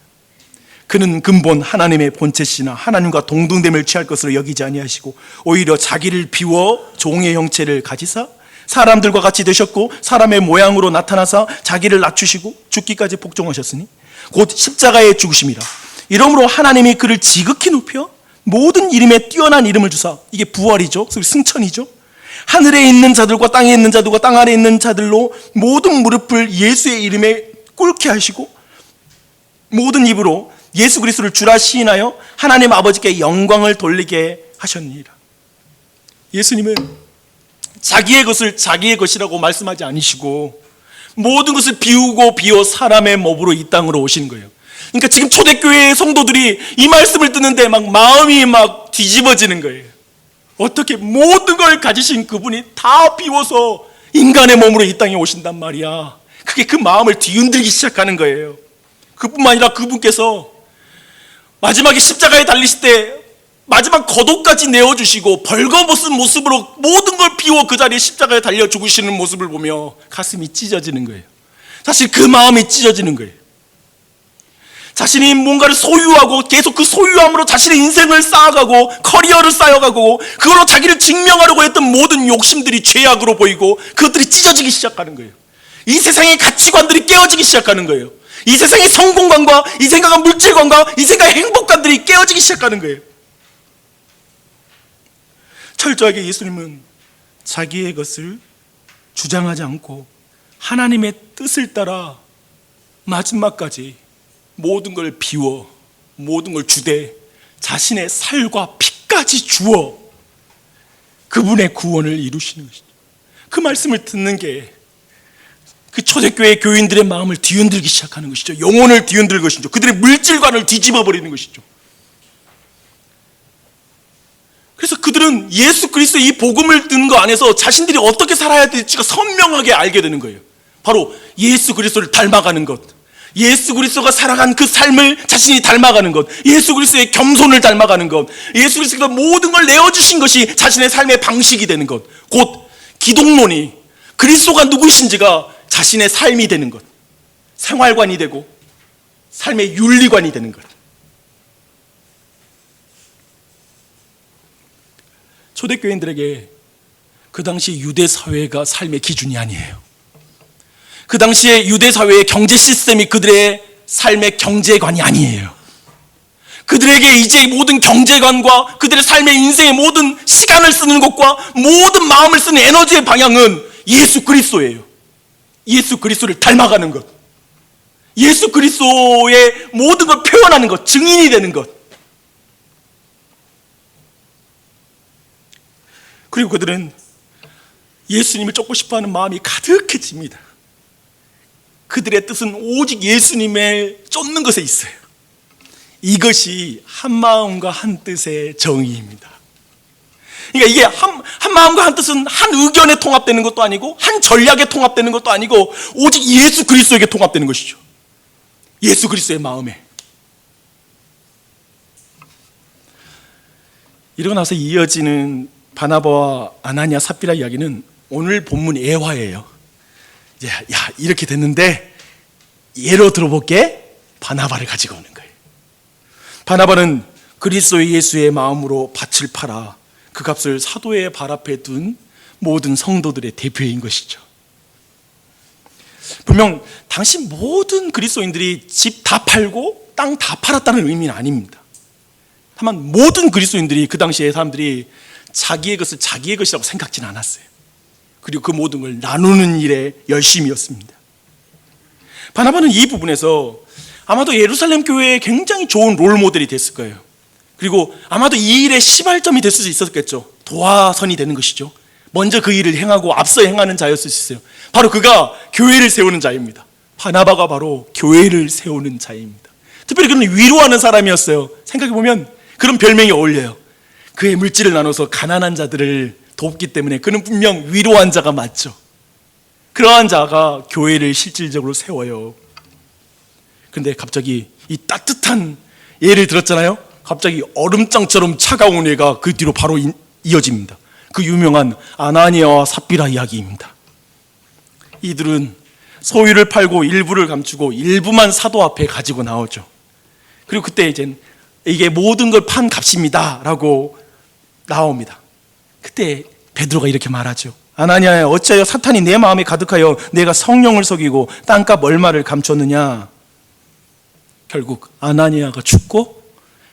B: 그는 근본 하나님의 본체시나 하나님과 동등됨을 취할 것으로 여기지 아니하시고 오히려 자기를 비워 종의 형체를 가지사 사람들과 같이 되셨고 사람의 모양으로 나타나사 자기를 낮추시고 죽기까지 복종하셨으니 곧 십자가에 죽으심이라. 이러므로 하나님이 그를 지극히 높여 모든 이름에 뛰어난 이름을 주사, 이게 부활이죠, 승천이죠. 하늘에 있는 자들과 땅에 있는 자들과 땅 아래에 있는 자들로 모든 무릎을 예수의 이름에 꿇게 하시고 모든 입으로 예수 그리스도를 주라 시인하여 하나님 아버지께 영광을 돌리게 하셨느니라. 예수님은 자기의 것을 자기의 것이라고 말씀하지 않으시고 모든 것을 비우고 비워 사람의 몸으로 이 땅으로 오신 거예요. 그러니까 지금 초대교회의 성도들이 이 말씀을 듣는데 막 마음이 막 뒤집어지는 거예요. 어떻게 모든 걸 가지신 그분이 다 비워서 인간의 몸으로 이 땅에 오신단 말이야. 그게 그 마음을 뒤흔들기 시작하는 거예요. 그뿐만 아니라 그분께서 마지막에 십자가에 달리실 때 마지막 겉옷까지 내어주시고 벌거벗은 모습으로 모든 걸 비워 그 자리에 십자가에 달려 죽으시는 모습을 보며 가슴이 찢어지는 거예요. 사실 그 마음이 찢어지는 거예요. 자신이 뭔가를 소유하고 계속 그 소유함으로 자신의 인생을 쌓아가고 커리어를 쌓여가고 그걸로 자기를 증명하려고 했던 모든 욕심들이 죄악으로 보이고 그것들이 찢어지기 시작하는 거예요. 이 세상의 가치관들이 깨어지기 시작하는 거예요. 이 세상의 성공관과 이 생각한 물질관과 이 생각의 행복관들이 깨어지기 시작하는 거예요. 철저하게 예수님은 자기의 것을 주장하지 않고 하나님의 뜻을 따라 마지막까지 모든 걸 비워 모든 걸 주되 자신의 살과 피까지 주어 그분의 구원을 이루시는 것이죠. 그 말씀을 듣는 게 그 초대교회 교인들의 마음을 뒤흔들기 시작하는 것이죠. 영혼을 뒤흔들 것이죠. 그들의 물질관을 뒤집어 버리는 것이죠. 그래서 그들은 예수 그리스도의 이 복음을 듣는 거 안에서 자신들이 어떻게 살아야 될지가 선명하게 알게 되는 거예요. 바로 예수 그리스도를 닮아가는 것, 예수 그리스도가 살아간 그 삶을 자신이 닮아가는 것, 예수 그리스도의 겸손을 닮아가는 것, 예수 그리스도가 모든 걸 내어주신 것이 자신의 삶의 방식이 되는 것, 곧 기독론이 그리스도가 누구신지가 자신의 삶이 되는 것, 생활관이 되고 삶의 윤리관이 되는 것. 초대교인들에게 그 당시 유대 사회가 삶의 기준이 아니에요. 그 당시에 유대 사회의 경제 시스템이 그들의 삶의 경제관이 아니에요. 그들에게 이제 모든 경제관과 그들의 삶의 인생의 모든 시간을 쓰는 것과 모든 마음을 쓰는 에너지의 방향은 예수 그리스도예요. 예수 그리스도를 닮아가는 것, 예수 그리스도의 모든 걸 표현하는 것, 증인이 되는 것. 그리고 그들은 예수님을 쫓고 싶어하는 마음이 가득해집니다. 그들의 뜻은 오직 예수님을 쫓는 것에 있어요. 이것이 한 마음과 한 뜻의 정의입니다. 그러니까 이게 한 마음과 한 뜻은 한 의견에 통합되는 것도 아니고 한 전략에 통합되는 것도 아니고 오직 예수 그리스도에게 통합되는 것이죠. 예수 그리스도의 마음에. 이러고 나서 이어지는 바나바와 아나니아 삽비라 이야기는 오늘 본문 예화예요. 이제 이렇게 됐는데 예로 들어볼게. 바나바를 가지고 오는 거예요. 바나바는 그리스도 예수의 마음으로 밭을 팔아 그 값을 사도의 발 앞에 둔 모든 성도들의 대표인 것이죠. 분명 당시 모든 그리스도인들이 집 다 팔고 땅 다 팔았다는 의미는 아닙니다. 다만 모든 그리스도인들이 그 당시에 사람들이 자기의 것을 자기의 것이라고 생각지는 않았어요. 그리고 그 모든 걸 나누는 일에 열심이었습니다. 바나바는 이 부분에서 아마도 예루살렘 교회에 굉장히 좋은 롤 모델이 됐을 거예요. 그리고 아마도 이 일의 시발점이 됐을 수 있었겠죠. 도화선이 되는 것이죠. 먼저 그 일을 행하고 앞서 행하는 자였을 수 있어요. 바로 그가 교회를 세우는 자입니다. 바나바가 바로 교회를 세우는 자입니다. 특별히 그는 위로하는 사람이었어요. 생각해보면 그런 별명이 어울려요. 그의 물질을 나눠서 가난한 자들을 돕기 때문에 그는 분명 위로한 자가 맞죠. 그러한 자가 교회를 실질적으로 세워요. 그런데 갑자기 이 따뜻한 예를 들었잖아요. 갑자기 얼음장처럼 차가운 예가 그 뒤로 바로 이어집니다. 그 유명한 아나니아와 삽비라 이야기입니다. 이들은 소유를 팔고 일부를 감추고 일부만 사도 앞에 가지고 나오죠. 그리고 그때 이제 이게 모든 걸 판 값입니다 라고 나옵니다. 그때 베드로가 이렇게 말하죠. 아나니아야, 어찌하여 사탄이 내 마음에 가득하여 내가 성령을 속이고 땅값 얼마를 감췄느냐. 결국 아나니아가 죽고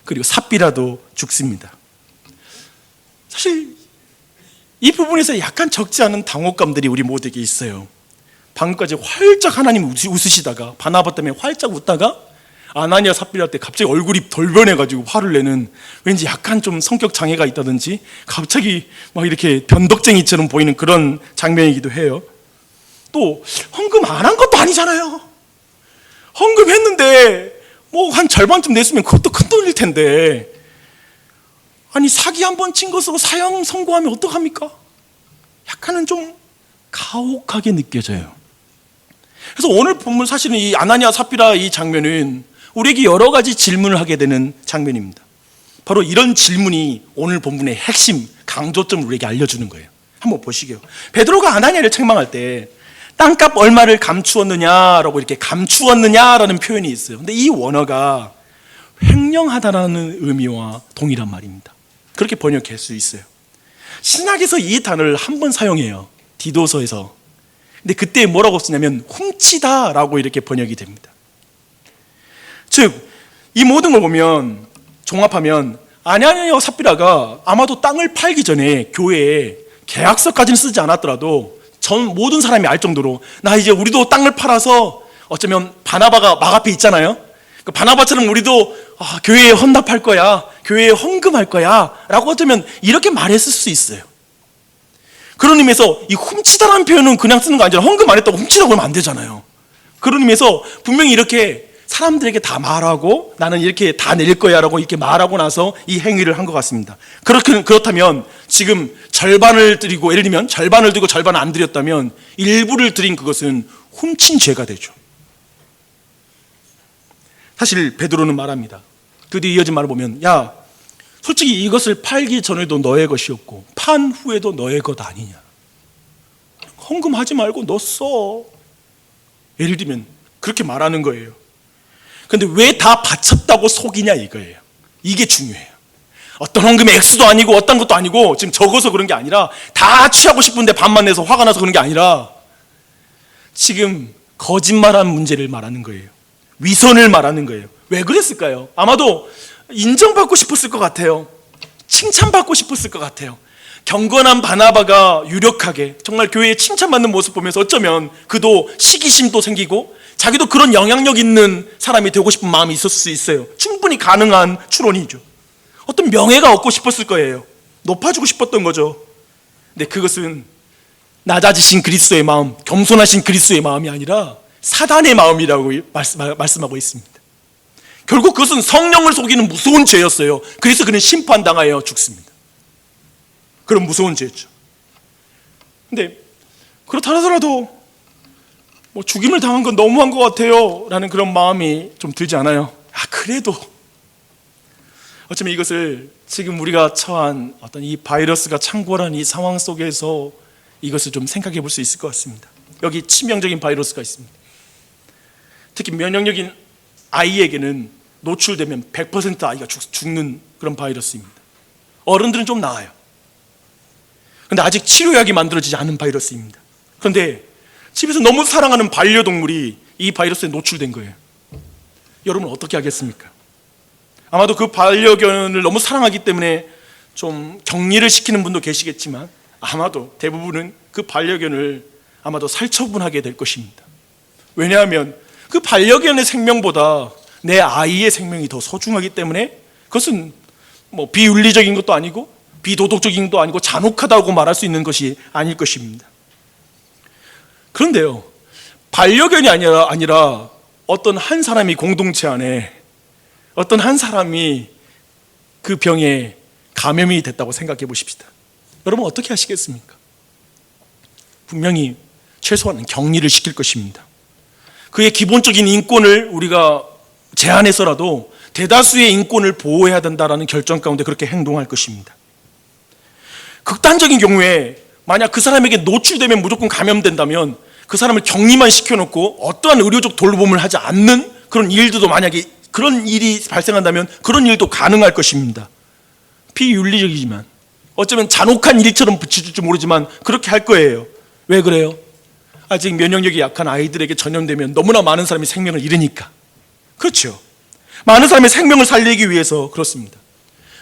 B: 그리고 삽비라도 죽습니다. 사실 이 부분에서 약간 적지 않은 당혹감들이 우리 모두에게 있어요. 방금까지 활짝 하나님 웃으시다가 바나바 때문에 활짝 웃다가 아나니아 삽비라 때 갑자기 얼굴이 돌변해가지고 화를 내는, 왠지 약간 좀 성격 장애가 있다든지 갑자기 막 이렇게 변덕쟁이처럼 보이는 그런 장면이기도 해요. 또 헌금 안 한 것도 아니잖아요. 헌금했는데 뭐 한 절반쯤 냈으면 그것도 큰 돈일 텐데, 아니 사기 한 번 친 것으로 사형 선고하면 어떡합니까? 약간은 좀 가혹하게 느껴져요. 그래서 오늘 본문 사실은 이 아나니아 삽비라 이 장면은 우리에게 여러 가지 질문을 하게 되는 장면입니다. 바로 이런 질문이 오늘 본문의 핵심 강조점을 우리에게 알려주는 거예요. 한번 보시게요. 베드로가 아나니아를 책망할 때 땅값 얼마를 감추었느냐라고 이렇게 감추었느냐라는 표현이 있어요. 근데 이 원어가 횡령하다라는 의미와 동일한 말입니다. 그렇게 번역할 수 있어요. 신약에서 이 단어를 한 번 사용해요. 디도서에서. 근데 그때 뭐라고 쓰냐면 훔치다라고 이렇게 번역이 됩니다. 즉, 이 모든 걸 보면 종합하면 아나니아와 삽비라가 아마도 땅을 팔기 전에 교회에 계약서까지는 쓰지 않았더라도 전 모든 사람이 알 정도로, 나 이제 우리도 땅을 팔아서, 어쩌면 바나바가 막 앞에 있잖아요. 그 바나바처럼 우리도 교회에 헌납할 거야, 교회에 헌금할 거야 라고 어쩌면 이렇게 말했을 수 있어요. 그런 의미에서 이 훔치다라는 표현은 그냥 쓰는 거 아니라 헌금 안 했다고 훔치라고 하면 안 되잖아요. 그런 의미에서 분명히 이렇게 사람들에게 다 말하고 나는 이렇게 다 낼 거야 라고 이렇게 말하고 나서 이 행위를 한 것 같습니다. 그렇다면 지금 절반을 드리고, 예를 들면 절반을 드리고 절반을 안 드렸다면 일부를 드린 그것은 훔친 죄가 되죠. 사실 베드로는 말합니다. 그 뒤에 이어진 말을 보면, 야, 솔직히 이것을 팔기 전에도 너의 것이었고 판 후에도 너의 것 아니냐. 헌금하지 말고 너 써. 예를 들면 그렇게 말하는 거예요. 근데 왜 다 바쳤다고 속이냐 이거예요. 이게 중요해요. 어떤 헌금의 액수도 아니고 어떤 것도 아니고 지금 적어서 그런 게 아니라, 다 취하고 싶은데 반만 내서 화가 나서 그런 게 아니라 지금 거짓말한 문제를 말하는 거예요. 위선을 말하는 거예요. 왜 그랬을까요? 아마도 인정받고 싶었을 것 같아요. 칭찬받고 싶었을 것 같아요. 경건한 바나바가 유력하게 정말 교회에 칭찬받는 모습 보면서 어쩌면 그도 시기심도 생기고 자기도 그런 영향력 있는 사람이 되고 싶은 마음이 있었을 수 있어요. 충분히 가능한 추론이죠. 어떤 명예가 얻고 싶었을 거예요. 높아지고 싶었던 거죠. 근데 그것은 낮아지신 그리스도의 마음, 겸손하신 그리스도의 마음이 아니라 사단의 마음이라고 말씀하고 있습니다. 결국 그것은 성령을 속이는 무서운 죄였어요. 그래서 그는 심판당하여 죽습니다. 그런 무서운 죄였죠. 근데 그렇다 하더라도 뭐 죽임을 당한 건 너무한 것 같아요 라는 그런 마음이 좀 들지 않아요? 그래도 어쩌면 이것을 지금 우리가 처한 어떤 이 바이러스가 창궐한 이 상황 속에서 이것을 좀 생각해 볼 수 있을 것 같습니다. 여기 치명적인 바이러스가 있습니다. 특히 면역력인 아이에게는 노출되면 100% 아이가 죽는 그런 바이러스입니다. 어른들은 좀 나아요. 그런데 아직 치료약이 만들어지지 않은 바이러스입니다. 그런데 집에서 너무 사랑하는 반려동물이 이 바이러스에 노출된 거예요. 여러분 어떻게 하겠습니까? 아마도 그 반려견을 너무 사랑하기 때문에 좀 격리를 시키는 분도 계시겠지만 아마도 대부분은 그 반려견을 아마도 살처분하게 될 것입니다. 왜냐하면 그 반려견의 생명보다 내 아이의 생명이 더 소중하기 때문에 그것은 뭐 비윤리적인 것도 아니고 비도덕적인 것도 아니고 잔혹하다고 말할 수 있는 것이 아닐 것입니다. 그런데요, 반려견이 아니라 어떤 한 사람이 공동체 안에 어떤 한 사람이 그 병에 감염이 됐다고 생각해 보십시다. 여러분 어떻게 하시겠습니까? 분명히 최소한 격리를 시킬 것입니다. 그의 기본적인 인권을 우리가 제한해서라도 대다수의 인권을 보호해야 된다는 결정 가운데 그렇게 행동할 것입니다. 극단적인 경우에 만약 그 사람에게 노출되면 무조건 감염된다면 그 사람을 격리만 시켜놓고 어떠한 의료적 돌봄을 하지 않는 그런 일들도 만약에 그런 일이 발생한다면 그런 일도 가능할 것입니다. 비윤리적이지만 어쩌면 잔혹한 일처럼 비춰질지 모르지만 그렇게 할 거예요. 왜 그래요? 아직 면역력이 약한 아이들에게 전염되면 너무나 많은 사람이 생명을 잃으니까. 그렇죠. 많은 사람의 생명을 살리기 위해서 그렇습니다.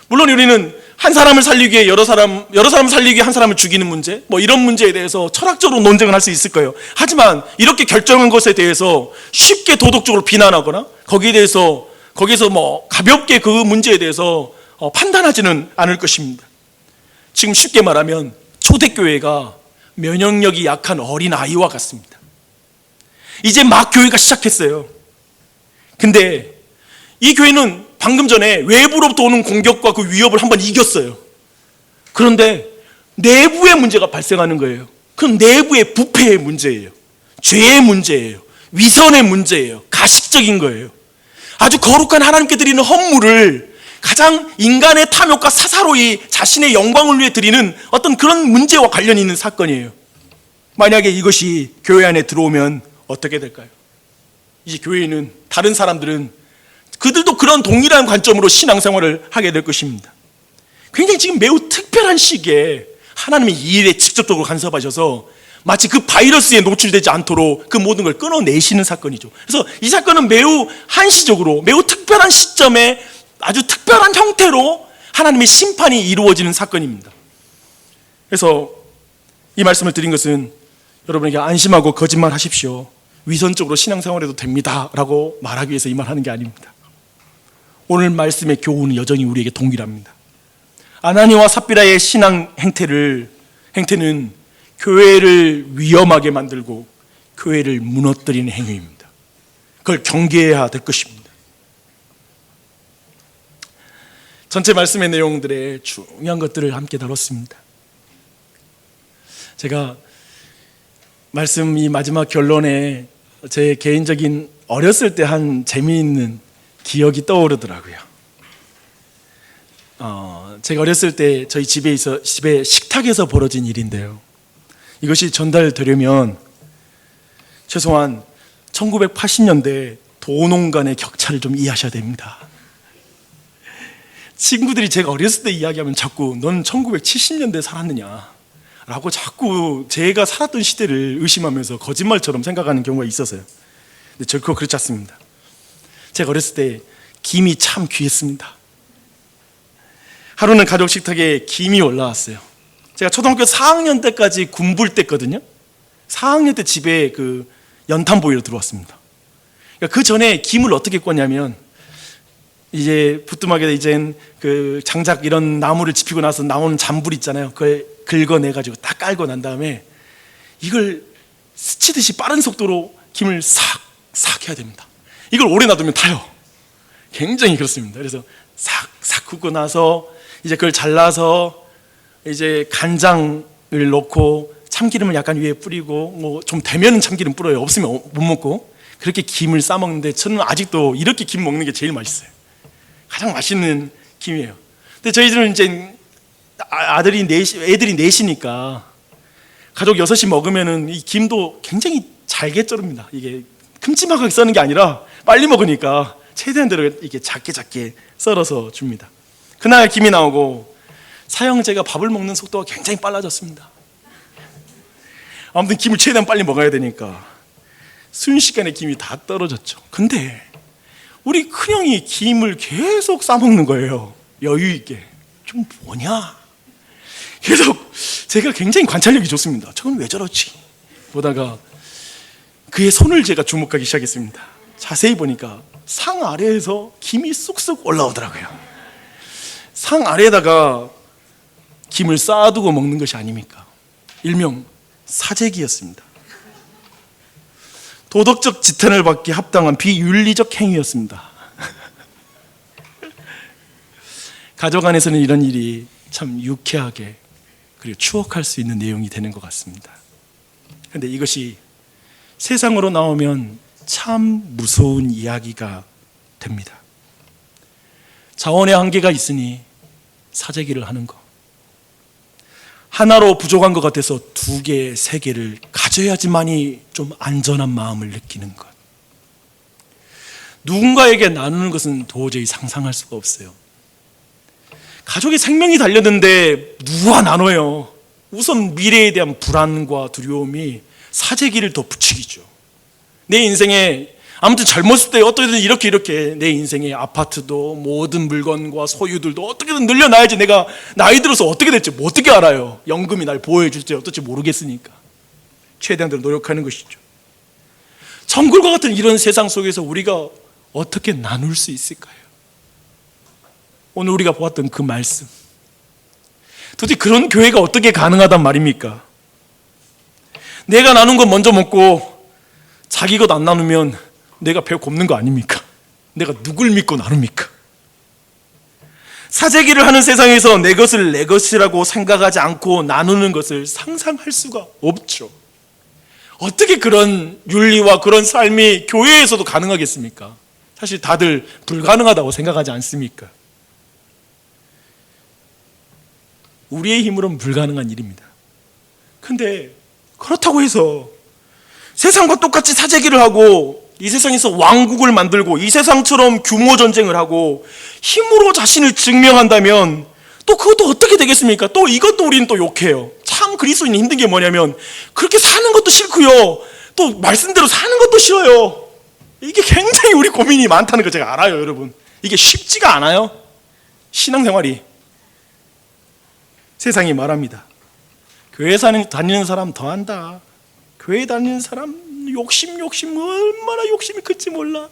B: 물론 우리는 한 사람을 살리기 위해 여러 사람을 살리기 위해 한 사람을 죽이는 문제, 뭐 이런 문제에 대해서 철학적으로 논쟁을 할 수 있을 거예요. 하지만 이렇게 결정한 것에 대해서 쉽게 도덕적으로 비난하거나 거기서 뭐 가볍게 그 문제에 대해서 판단하지는 않을 것입니다. 지금 쉽게 말하면 초대교회가 면역력이 약한 어린 아이와 같습니다. 이제 막 교회가 시작했어요. 근데 이 교회는 방금 전에 외부로부터 오는 공격과 그 위협을 한번 이겼어요. 그런데 내부의 문제가 발생하는 거예요. 그건 내부의 부패의 문제예요. 죄의 문제예요. 위선의 문제예요. 가식적인 거예요. 아주 거룩한 하나님께 드리는 헌물을 가장 인간의 탐욕과 사사로이 자신의 영광을 위해 드리는 어떤 그런 문제와 관련이 있는 사건이에요. 만약에 이것이 교회 안에 들어오면 어떻게 될까요? 이제 교회는 다른 사람들은 그들도 그런 동일한 관점으로 신앙생활을 하게 될 것입니다. 굉장히 지금 매우 특별한 시기에 하나님이 이 일에 직접적으로 간섭하셔서 마치 그 바이러스에 노출되지 않도록 그 모든 걸 끊어내시는 사건이죠. 그래서 이 사건은 매우 한시적으로 매우 특별한 시점에 아주 특별한 형태로 하나님의 심판이 이루어지는 사건입니다. 그래서 이 말씀을 드린 것은 여러분에게 안심하고 거짓말 하십시오, 위선적으로 신앙생활해도 됩니다 라고 말하기 위해서 이 말 하는 게 아닙니다. 오늘 말씀의 교훈은 여전히 우리에게 동일합니다. 아나니와 삽비라의 신앙 행태는 교회를 위험하게 만들고 교회를 무너뜨리는 행위입니다. 그걸 경계해야 될 것입니다. 전체 말씀의 내용들의 중요한 것들을 함께 다뤘습니다. 제가 말씀 이 마지막 결론에 제 개인적인 어렸을 때 한 재미있는 기억이 떠오르더라고요. 제가 어렸을 때 저희 집에 식탁에서 벌어진 일인데요. 이것이 전달되려면 최소한 1980년대 도농 간의 격차를 좀 이해하셔야 됩니다. 친구들이 제가 어렸을 때 이야기하면 자꾸 넌 1970년대에 살았느냐 라고 자꾸 제가 살았던 시대를 의심하면서 거짓말처럼 생각하는 경우가 있어서요. 근데 결코 그렇지 않습니다. 제가 어렸을 때 김이 참 귀했습니다. 하루는 가족 식탁에 김이 올라왔어요. 제가 초등학교 4학년 때까지 군부를 뗐거든요. 4학년 때 집에 그 연탄 보이러 들어왔습니다. 그러니까 그 전에 김을 어떻게 꽂냐면 이제 부뚜막에 이젠 그 장작 이런 나무를 집히고 나서 나오는 잔불 있잖아요. 그걸 긁어내가지고 딱 깔고 난 다음에 이걸 스치듯이 빠른 속도로 김을 싹 해야 됩니다. 이걸 오래 놔두면 타요. 굉장히 그렇습니다. 그래서 싹 굽고 나서 이제 그걸 잘라서 이제 간장을 넣고 참기름을 약간 위에 뿌리고 뭐 좀 되면 참기름 뿌려요. 없으면 못 먹고 그렇게 김을 싸 먹는데 저는 아직도 이렇게 김 먹는 게 제일 맛있어요. 가장 맛있는 김이에요. 근데 저희들은 이제 애들이 넷이니까 가족 6이 먹으면은 이 김도 굉장히 잘게 자릅니다. 이게 큼지막하게 써는 게 아니라 빨리 먹으니까 최대한 대로 이게 작게 썰어서 줍니다. 그날 김이 나오고 사형제가 밥을 먹는 속도가 굉장히 빨라졌습니다. 아무튼 김을 최대한 빨리 먹어야 되니까 순식간에 김이 다 떨어졌죠. 근데 우리 큰형이 김을 계속 싸먹는 거예요. 여유 있게. 좀 뭐냐? 계속 제가 굉장히 관찰력이 좋습니다. 저건 왜 저러지? 보다가 그의 손을 제가 주목하기 시작했습니다. 자세히 보니까 상 아래에서 김이 쑥쑥 올라오더라고요. 상 아래에다가 김을 쌓아두고 먹는 것이 아닙니까? 일명 사재기였습니다. 도덕적 지탄을 받기 합당한 비윤리적 행위였습니다. 가족 안에서는 이런 일이 참 유쾌하게 그리고 추억할 수 있는 내용이 되는 것 같습니다. 그런데 이것이 세상으로 나오면 참 무서운 이야기가 됩니다. 자원의 한계가 있으니 사재기를 하는 것, 하나로 부족한 것 같아서 2개, 3개를 가져야지만이 좀 안전한 마음을 느끼는 것, 누군가에게 나누는 것은 도저히 상상할 수가 없어요. 가족의 생명이 달렸는데 누가 나눠요? 우선 미래에 대한 불안과 두려움이 사재기를 더 부추기죠. 내 인생에 아무튼 젊었을 때 어떻게든 이렇게 내 인생의 아파트도 모든 물건과 소유들도 어떻게든 늘려놔야지 내가 나이 들어서 어떻게 될지 뭐 어떻게 알아요? 연금이 날 보호해 줄지 어떨지 모르겠으니까 최대한대로 노력하는 것이죠. 정글과 같은 이런 세상 속에서 우리가 어떻게 나눌 수 있을까요? 오늘 우리가 보았던 그 말씀, 도대체 그런 교회가 어떻게 가능하단 말입니까? 내가 나눈 건 먼저 먹고 자기 것 안 나누면 내가 배 곱는 거 아닙니까? 내가 누굴 믿고 나눕니까? 사재기를 하는 세상에서 내 것을 내 것이라고 생각하지 않고 나누는 것을 상상할 수가 없죠. 어떻게 그런 윤리와 그런 삶이 교회에서도 가능하겠습니까? 사실 다들 불가능하다고 생각하지 않습니까? 우리의 힘으로는 불가능한 일입니다. 근데 그렇다고 해서 세상과 똑같이 사재기를 하고 이 세상에서 왕국을 만들고 이 세상처럼 규모 전쟁을 하고 힘으로 자신을 증명한다면 또 그것도 어떻게 되겠습니까? 또 이것도 우리는 또 욕해요. 참 그리스도인이 힘든 게 뭐냐면 그렇게 사는 것도 싫고요, 또 말씀대로 사는 것도 싫어요. 이게 굉장히 우리 고민이 많다는 거 제가 알아요. 여러분, 이게 쉽지가 않아요. 신앙생활이. 세상이 말합니다. 교회 다니는 사람 더한다. 교회 다니는 사람 욕심 얼마나 욕심이 클지 몰라.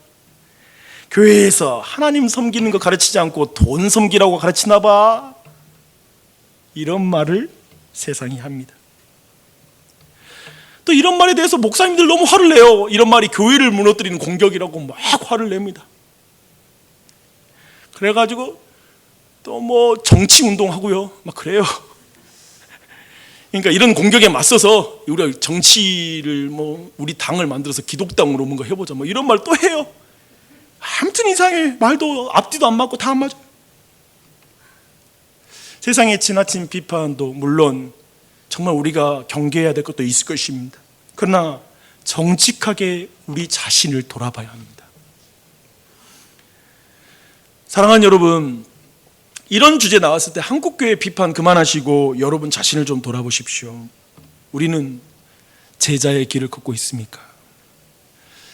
B: 교회에서 하나님 섬기는 거 가르치지 않고 돈 섬기라고 가르치나 봐. 이런 말을 세상이 합니다. 또 이런 말에 대해서 목사님들 너무 화를 내요. 이런 말이 교회를 무너뜨리는 공격이라고 막 화를 냅니다. 그래가지고 또 뭐 정치 운동하고요, 막 그래요. 그러니까 이런 공격에 맞서서 우리가 정치를 뭐 우리 당을 만들어서 기독당으로 뭔가 해보자, 뭐 이런 말 또 해요. 아무튼 이상해. 말도 앞뒤도 안 맞고 다 안 맞아. 세상의 지나친 비판도 물론 정말 우리가 경계해야 될 것도 있을 것입니다. 그러나 정직하게 우리 자신을 돌아봐야 합니다. 사랑하는 여러분, 이런 주제 나왔을 때 한국교회 비판 그만하시고 여러분 자신을 좀 돌아보십시오. 우리는 제자의 길을 걷고 있습니까?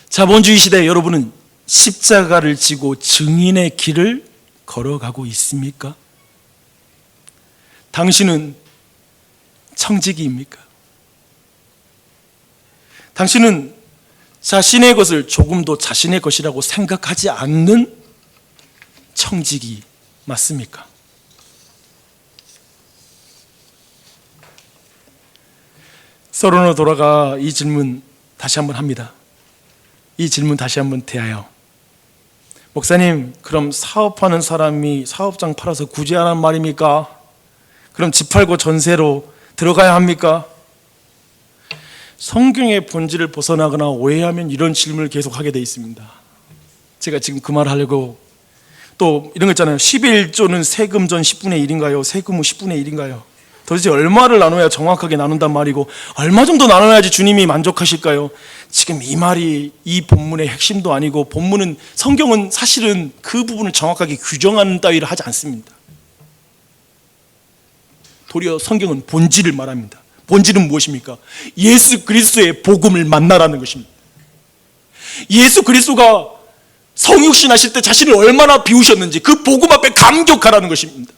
B: 자본주의 시대에 여러분은 십자가를 지고 증인의 길을 걸어가고 있습니까? 당신은 청지기입니까? 당신은 자신의 것을 조금도 자신의 것이라고 생각하지 않는 청지기 맞습니까? 서론으로 돌아가 이 질문 다시 한번 합니다. 이 질문 다시 한번 대하여, 목사님, 그럼 사업하는 사람이 사업장 팔아서 구제하란 말입니까? 그럼 집 팔고 전세로 들어가야 합니까? 성경의 본질을 벗어나거나 오해하면 이런 질문을 계속하게 돼 있습니다. 제가 지금 그 말을 하려고, 또 이런 거 있잖아요. 11조는 세금 전 10분의 1인가요? 세금 후 10분의 1인가요? 도대체 얼마를 나눠야 정확하게 나눈단 말이고 얼마 정도 나눠야지 주님이 만족하실까요? 지금 이 말이 이 본문의 핵심도 아니고 본문은 성경은 사실은 그 부분을 정확하게 규정하는 따위를 하지 않습니다. 도리어 성경은 본질을 말합니다. 본질은 무엇입니까? 예수 그리스도의 복음을 만나라는 것입니다. 예수 그리스도가 성육신 하실 때 자신을 얼마나 비우셨는지 그 복음 앞에 감격하라는 것입니다.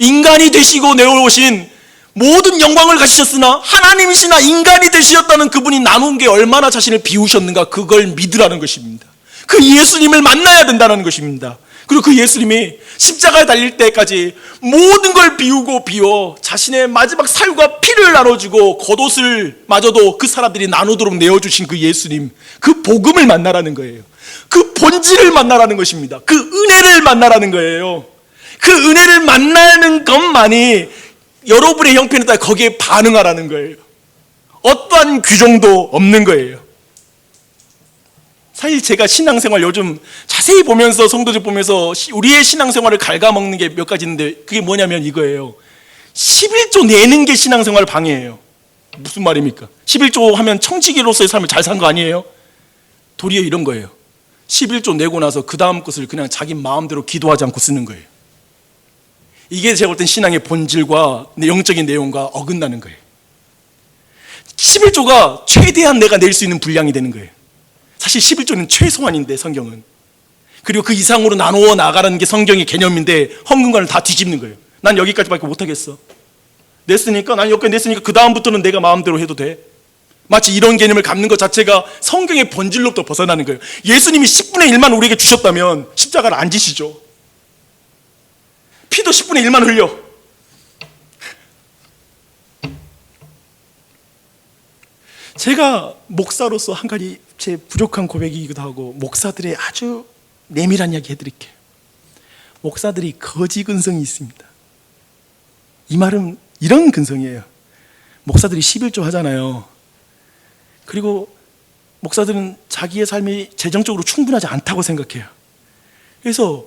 B: 인간이 되시고 내려오신 모든 영광을 가지셨으나 하나님이시나 인간이 되시었다는 그분이 나눈 게 얼마나 자신을 비우셨는가 그걸 믿으라는 것입니다. 그 예수님을 만나야 된다는 것입니다. 그리고 그 예수님이 십자가에 달릴 때까지 모든 걸 비우고 비워 자신의 마지막 사유가 피를 나눠주고 겉옷을 마저도 그 사람들이 나누도록 내어주신 그 예수님, 그 복음을 만나라는 거예요. 그 본질을 만나라는 것입니다. 그 은혜를 만나라는 거예요. 그 은혜를 만나는 것만이 여러분의 형편에 따라 거기에 반응하라는 거예요. 어떠한 규정도 없는 거예요. 사실 제가 신앙생활 요즘 자세히 보면서 성도들 보면서 우리의 신앙생활을 갉아먹는 게 몇 가지 있는데 그게 뭐냐면 이거예요. 11조 내는 게 신앙생활 방해예요. 무슨 말입니까? 11조 하면 청지기로서의 삶을 잘 산 거 아니에요? 도리어 이런 거예요. 11조 내고 나서 그 다음 것을 그냥 자기 마음대로 기도하지 않고 쓰는 거예요. 이게 제가 볼 땐 신앙의 본질과 영적인 내용과 어긋나는 거예요. 11조가 최대한 내가 낼 수 있는 분량이 되는 거예요. 사실 11조는 최소한인데 성경은. 그리고 그 이상으로 나누어 나가라는 게 성경의 개념인데 헌금관을 다 뒤집는 거예요. 난 여기까지밖에 못하겠어. 냈으니까 난 여기까지 냈으니까 그 다음부터는 내가 마음대로 해도 돼. 마치 이런 개념을 갖는 것 자체가 성경의 본질로부터 벗어나는 거예요. 예수님이 10분의 1만 우리에게 주셨다면 십자가를 안 지시죠. 피도 10분의 1만 흘려. 제가 목사로서 한 가지 제 부족한 고백이기도 하고 목사들의 아주 내밀한 이야기 해드릴게요. 목사들이 거지 근성이 있습니다. 이 말은 이런 근성이에요. 목사들이 11조 하잖아요. 그리고 목사들은 자기의 삶이 재정적으로 충분하지 않다고 생각해요. 그래서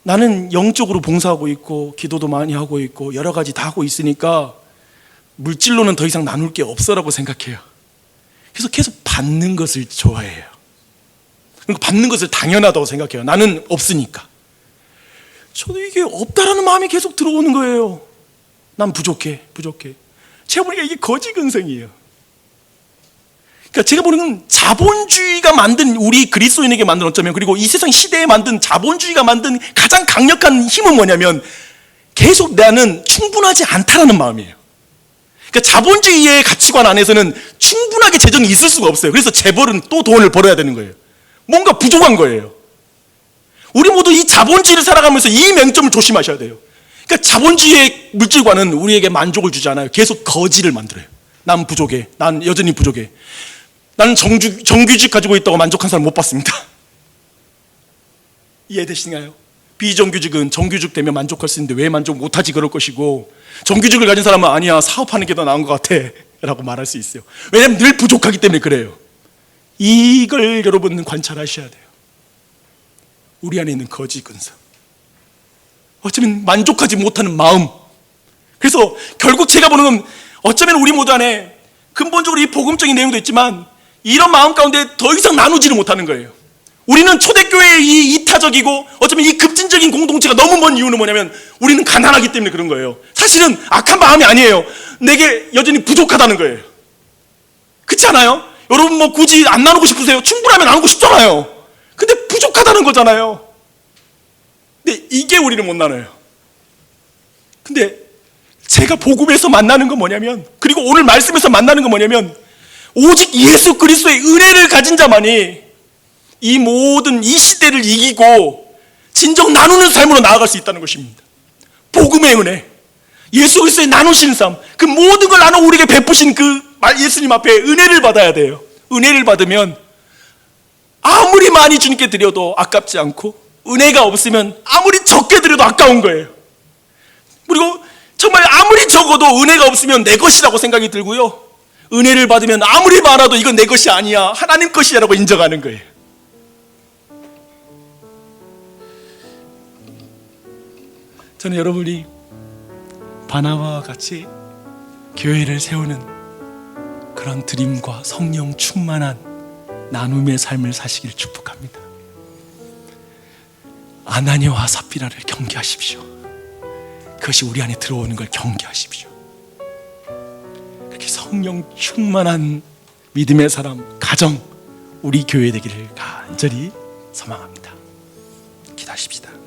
B: 나는 영적으로 봉사하고 있고 기도도 많이 하고 있고 여러 가지 다 하고 있으니까 물질로는 더 이상 나눌 게 없어라고 생각해요. 그래서 계속 받는 것을 좋아해요. 그리고 받는 것을 당연하다고 생각해요. 나는 없으니까. 저도 이게 없다라는 마음이 계속 들어오는 거예요. 난 부족해. 제가 보니까 이게 거지 근성이에요. 그러니까 제가 보는 건 자본주의가 만든 우리 그리스도인에게 만든 어쩌면 그리고 이 세상 시대에 만든 자본주의가 만든 가장 강력한 힘은 뭐냐면 계속 나는 충분하지 않다라는 마음이에요. 그러니까 자본주의의 가치관 안에서는 충분하게 재정이 있을 수가 없어요. 그래서 재벌은 또 돈을 벌어야 되는 거예요. 뭔가 부족한 거예요. 우리 모두 이 자본주의를 살아가면서 이 맹점을 조심하셔야 돼요. 그러니까 자본주의의 물질관은 우리에게 만족을 주지 않아요. 계속 거지를 만들어요. 난 부족해. 난 여전히 부족해. 나는 정규직 가지고 있다고 만족한 사람 못 봤습니다. 이해되시나요? 비정규직은 정규직 되면 만족할 수 있는데 왜 만족 못하지 그럴 것이고 정규직을 가진 사람은 아니야 사업하는 게 더 나은 것 같아 라고 말할 수 있어요. 왜냐하면 늘 부족하기 때문에 그래요. 이걸 여러분은 관찰하셔야 돼요. 우리 안에 있는 거지 근성, 어쩌면 만족하지 못하는 마음. 그래서 결국 제가 보는 건 어쩌면 우리 모두 안에 근본적으로 이 복음적인 내용도 있지만 이런 마음 가운데 더 이상 나누지를 못하는 거예요. 우리는 초대교회의 이 이타적이고 어쩌면 이 급진적인 공동체가 너무 먼 이유는 뭐냐면 우리는 가난하기 때문에 그런 거예요. 사실은 악한 마음이 아니에요. 내게 여전히 부족하다는 거예요. 그렇지 않아요? 여러분 뭐 굳이 안 나누고 싶으세요? 충분하면 나누고 싶잖아요. 근데 부족하다는 거잖아요. 근데 이게 우리는 못 나눠요. 근데 제가 복음에서 만나는 건 뭐냐면, 그리고 오늘 말씀에서 만나는 건 뭐냐면 오직 예수 그리스도의 은혜를 가진 자만이 이 모든 이 시대를 이기고 진정 나누는 삶으로 나아갈 수 있다는 것입니다. 복음의 은혜, 예수 그리스도의 나누신 삶, 그 모든 걸 나눠 우리에게 베푸신 그 예수님 앞에 은혜를 받아야 돼요. 은혜를 받으면 아무리 많이 주님께 드려도 아깝지 않고 은혜가 없으면 아무리 적게 드려도 아까운 거예요. 그리고 정말 아무리 적어도 은혜가 없으면 내 것이라고 생각이 들고요, 은혜를 받으면 아무리 많아도 이건 내 것이 아니야, 하나님 것이라고 인정하는 거예요. 저는 여러분이 바나바와 같이 교회를 세우는 그런 드림과 성령 충만한 나눔의 삶을 사시길 축복합니다. 아나니아와 삽비라를 경계하십시오. 그것이 우리 안에 들어오는 걸 경계하십시오. 그렇게 성령 충만한 믿음의 사람, 가정, 우리 교회 되기를 간절히 소망합니다. 기도하십시다.